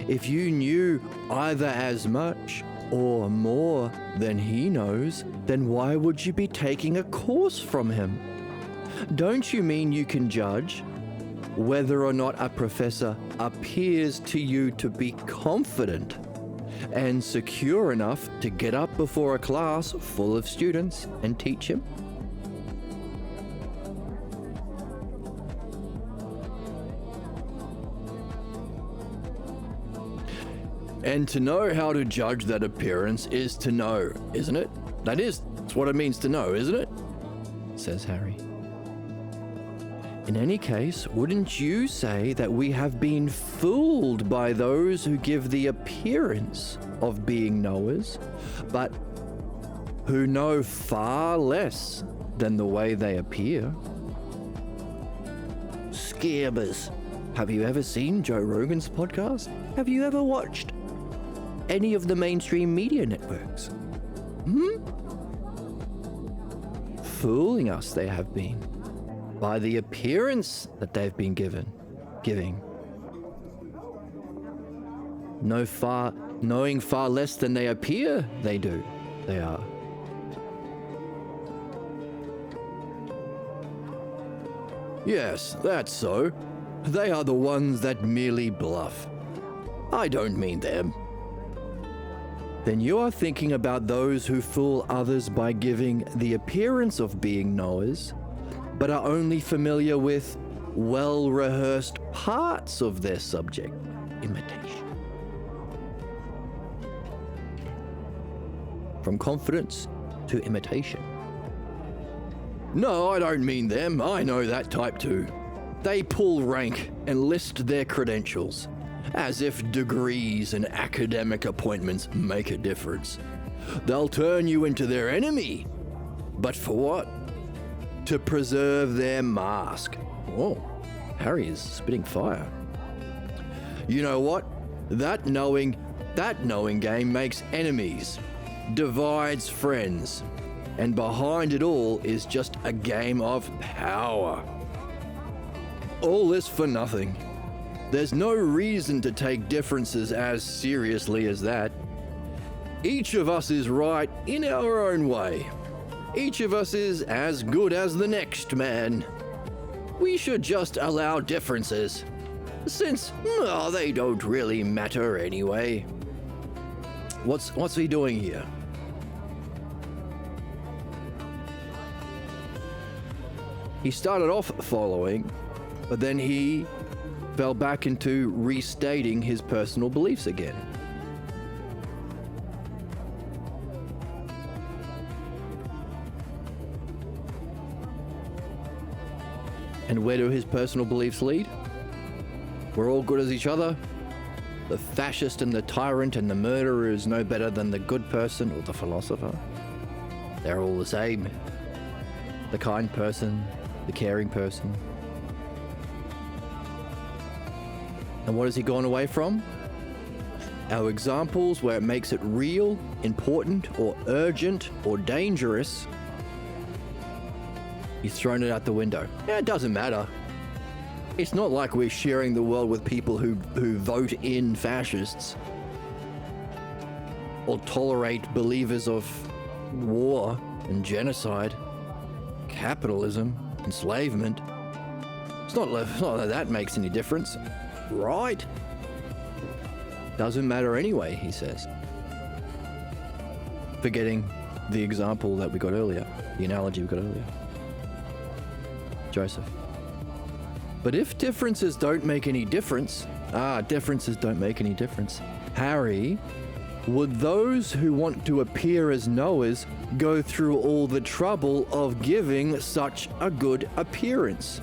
If you knew either as much or more than he knows, then why would you be taking a course from him? Don't you mean you can judge whether or not a professor appears to you to be confident and secure enough to get up before a class full of students and teach him? And to know how to judge that appearance is to know, isn't it? That's what it means to know, isn't it? Says Harry. In any case, wouldn't you say that we have been fooled by those who give the appearance of being knowers, but who know far less than the way they appear? Scammers. Have you ever seen Joe Rogan's podcast? Have you ever watched any of the mainstream media networks? Fooling us they have been by the appearance that they've been giving. Knowing far less than they appear, they are. Yes, that's so. They are the ones that merely bluff. I don't mean them. Then you are thinking about those who fool others by giving the appearance of being knowers, but are only familiar with well-rehearsed parts of their subject. Imitation. From confidence to imitation. No, I don't mean them. I know that type too. They pull rank and list their credentials. As if degrees and academic appointments make a difference. They'll turn you into their enemy. But for what? To preserve their mask. Oh, Harry is spitting fire. You know what? That knowing game makes enemies, divides friends, and behind it all is just a game of power. All this for nothing. There's no reason to take differences as seriously as that. Each of us is right in our own way. Each of us is as good as the next man. We should just allow differences, since they don't really matter anyway. What's he doing here? He started off following, but then he fell back into restating his personal beliefs again. And where do his personal beliefs lead? We're all good as each other. The fascist and the tyrant and the murderer is no better than the good person or the philosopher. They're all the same. The kind person, the caring person. And what has he gone away from? Our examples where it makes it real, important, or urgent, or dangerous. He's thrown it out the window. Yeah, it doesn't matter. It's not like we're sharing the world with people who vote in fascists or tolerate believers of war and genocide, capitalism, enslavement. It's not that that makes any difference, right? Doesn't matter anyway, he says. Forgetting the example that we got earlier, the analogy we got earlier. Joseph. But if differences don't make any difference, differences don't make any difference. Harry, would those who want to appear as knowers go through all the trouble of giving such a good appearance?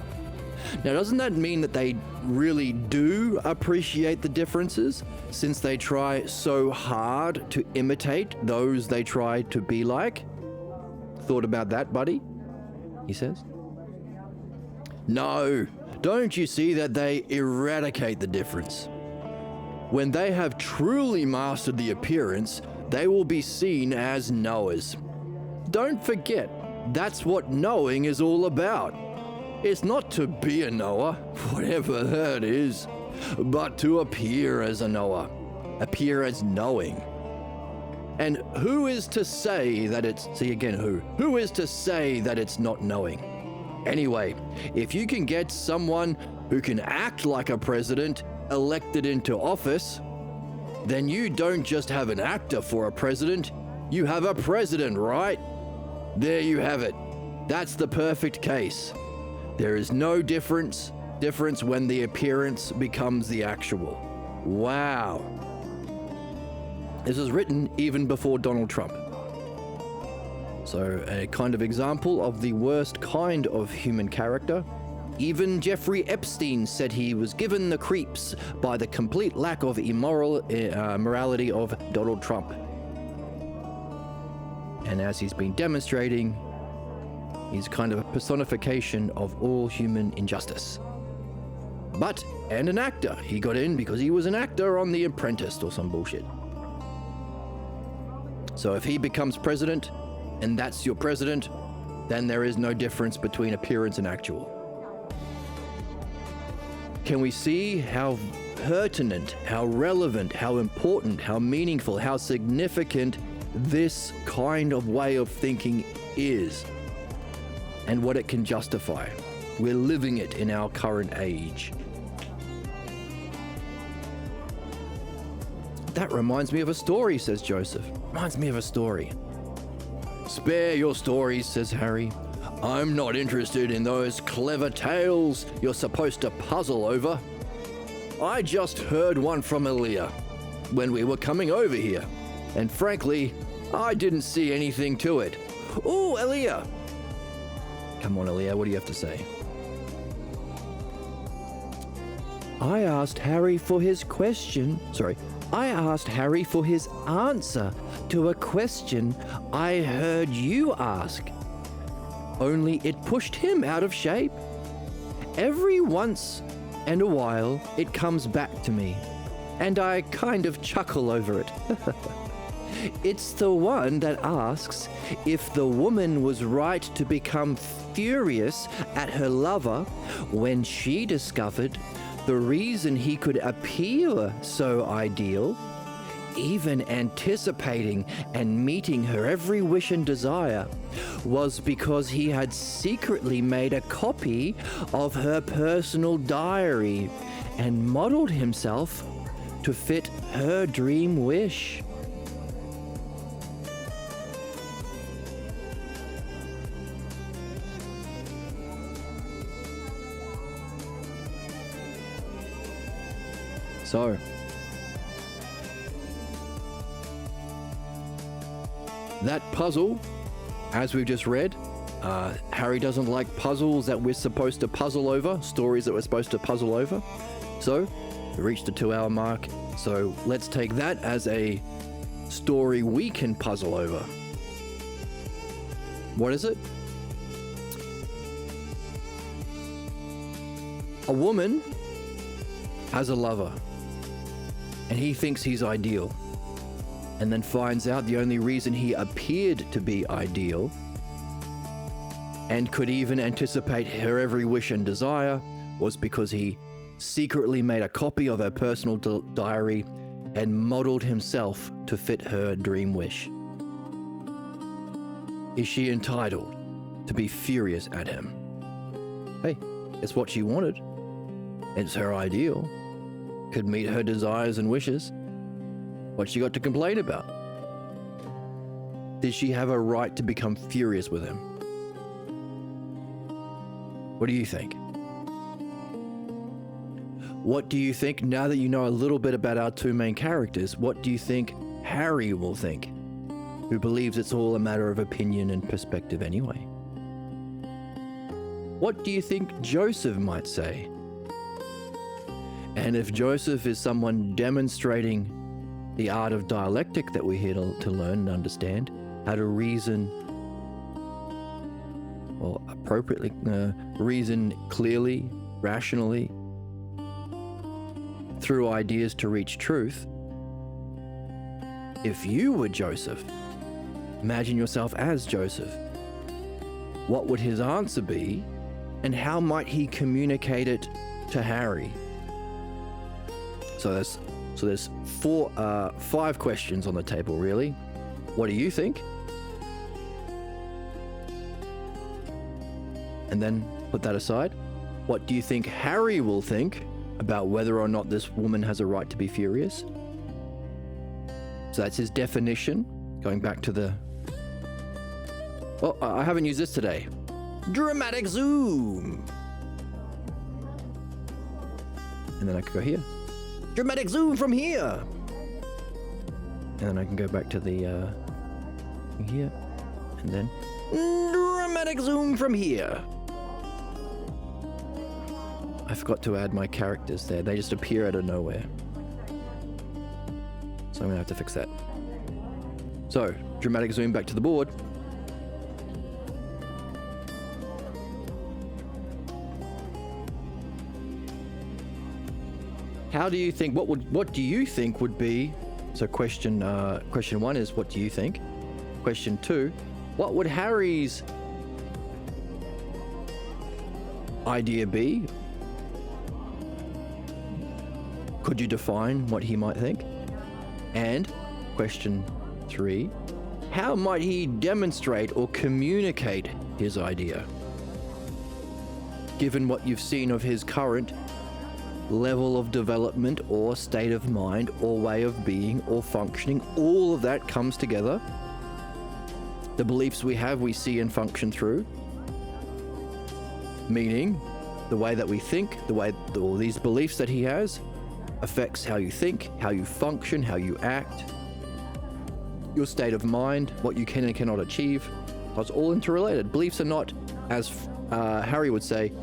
Now, doesn't that mean that they really do appreciate the differences, since they try so hard to imitate those they try to be like? Thought about that, buddy? He says. No, don't you see that they eradicate the difference? When they have truly mastered the appearance, they will be seen as knowers. Don't forget, that's what knowing is all about. It's not to be a knower, whatever that is, but to appear as a knower, appear as knowing. And who is to say that it's, who is to say that it's not knowing? Anyway, if you can get someone who can act like a president elected into office, then you don't just have an actor for a president, you have a president, right? There you have it. That's the perfect case. There is no difference when the appearance becomes the actual. Wow. This was written even before Donald Trump. So a kind of example of the worst kind of human character. Even Jeffrey Epstein said he was given the creeps by the complete lack of morality of Donald Trump. And as he's been demonstrating, he's kind of a personification of all human injustice. And an actor. He got in because he was an actor on The Apprentice or some bullshit. So if he becomes president, and that's your president, then there is no difference between appearance and actual. Can we see how pertinent, how relevant, how important, how meaningful, how significant this kind of way of thinking is, and what it can justify? We're living it in our current age. That reminds me of a story, says Joseph. Reminds me of a story. Spare your stories, says Harry. I'm not interested in those clever tales you're supposed to puzzle over. I just heard one from Aaliyah when we were coming over here, and frankly, I didn't see anything to it. Oh, Aaliyah! Come on, Aaliyah, what do you have to say? I asked Harry for his answer to a question I heard you ask. Only it pushed him out of shape. Every once and a while, it comes back to me, and I kind of chuckle over it. It's the one that asks if the woman was right to become furious at her lover when she discovered the reason he could appear so ideal, even anticipating and meeting her every wish and desire, was because he had secretly made a copy of her personal diary and modeled himself to fit her dream wish. So, that puzzle, as we've just read, Harry doesn't like puzzles that we're supposed to puzzle over, stories that we're supposed to puzzle over. So, we reached the 2-hour mark. So, let's take that as a story we can puzzle over. What is it? A woman has a lover, and he thinks he's ideal, and then finds out the only reason he appeared to be ideal and could even anticipate her every wish and desire was because he secretly made a copy of her personal diary and modeled himself to fit her dream wish. Is she entitled to be furious at him? Hey, it's what she wanted. It's her ideal. Could meet her desires and wishes. What's she got to complain about? Did she have a right to become furious with him? What do you think? What do you think, now that you know a little bit about our two main characters, what do you think Harry will think, who believes it's all a matter of opinion and perspective anyway? What do you think Joseph might say? And if Joseph is someone demonstrating the art of dialectic that we're here to learn and understand, how to reason, or appropriately, reason clearly, rationally, through ideas to reach truth. If you were Joseph, imagine yourself as Joseph. What would his answer be, and how might he communicate it to Harry? So there's 5 questions on the table, really. What do you think? And then put that aside. What do you think Harry will think about whether or not this woman has a right to be furious? So that's his definition. Going back to the... Well, I haven't used this today. Dramatic zoom. And then I could go here. Dramatic zoom from here. And then I can go back to the here. And then dramatic zoom from here. I forgot to add my characters there. They just appear out of nowhere. So I'm gonna have to fix that. So, dramatic zoom back to the board. How do you think, what do you think would be, so question 1 is what do you think? Question 2, what would Harry's idea be? Could you define what he might think? And question 3, how might he demonstrate or communicate his idea? Given what you've seen of his current level of development or state of mind or way of being or functioning, all of that comes together. The beliefs we have, we see and function through. Meaning, the way that we think, all these beliefs that he has, affects how you think, how you function, how you act, your state of mind, what you can and cannot achieve. It's all interrelated. Beliefs are not, as Harry would say,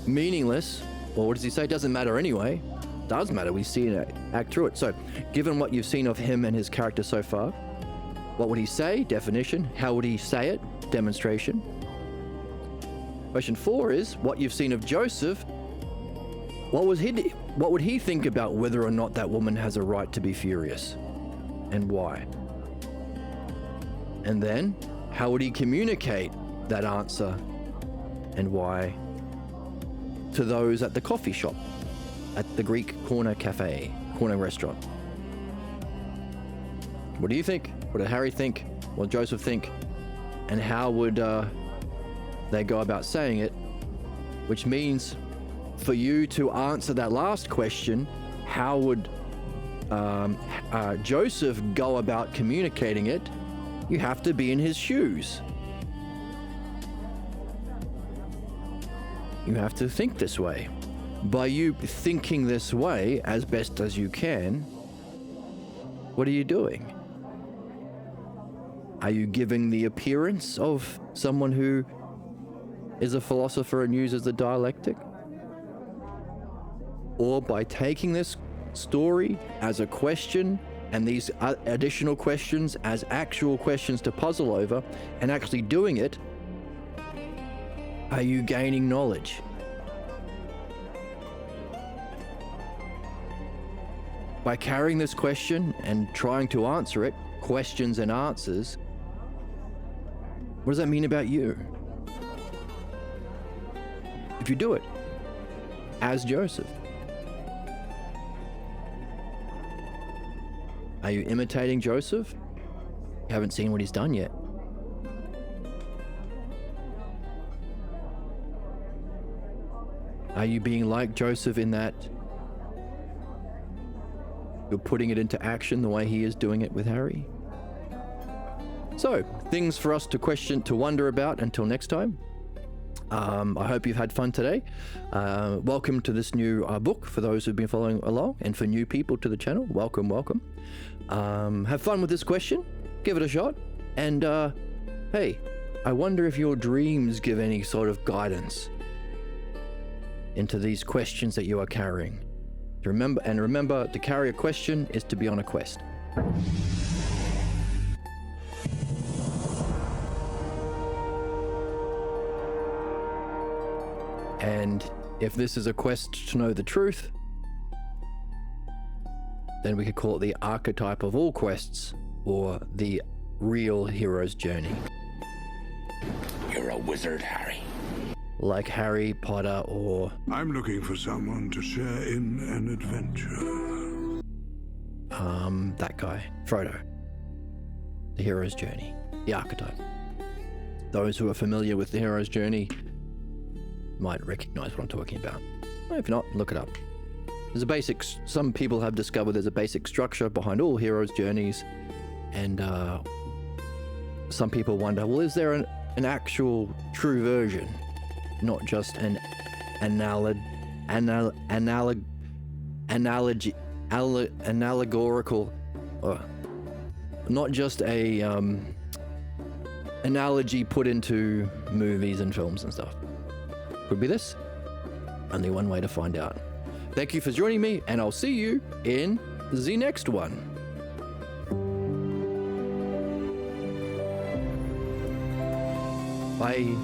meaningless Or what does he say? Doesn't matter anyway. Does matter. We see it act through it. So, given what you've seen of him and his character so far, what would he say? Definition. How would he say it? Demonstration. Question 4 is, what you've seen of Joseph, what would he think about whether or not that woman has a right to be furious? And why? And then, how would he communicate that answer and why to those at the coffee shop, at the Greek corner restaurant? What do you think? What did Harry think? What did Joseph think? And how would they go about saying it? Which means for you to answer that last question, how would Joseph go about communicating it? You have to be in his shoes. You have to think this way. By you thinking this way as best as you can, what are you doing? Are you giving the appearance of someone who is a philosopher and uses the dialectic? Or by taking this story as a question and these additional questions as actual questions to puzzle over and actually doing it, are you gaining knowledge? By carrying this question and trying to answer it, questions and answers, what does that mean about you? If you do it as Joseph, are you imitating Joseph? You haven't seen what he's done yet. Are you being like Joseph in that you're putting it into action the way he is doing it with Harry? So, things for us to question, to wonder about until next time. I hope you've had fun today. Welcome to this new book for those who've been following along, and for new people to the channel, welcome. Have fun with this question, give it a shot, and hey, I wonder if your dreams give any sort of guidance into these questions that you are carrying. Remember, to carry a question is to be on a quest. And if this is a quest to know the truth, then we could call it the archetype of all quests, or the real hero's journey. You're a wizard, Harry. Like Harry Potter, or I'm looking for someone to share in an adventure. that guy, Frodo. The hero's journey, the archetype. Those who are familiar with the hero's journey might recognize what I'm talking about. If not, look it up. There's a basic, some people have discovered there's a basic structure behind all heroes' journeys, and some people wonder, well, is there an actual true version? Not just an allegorical, not just a analogy put into movies and films and stuff. Could be this. Only one way to find out. Thank you for joining me, and I'll see you in the next one. Bye.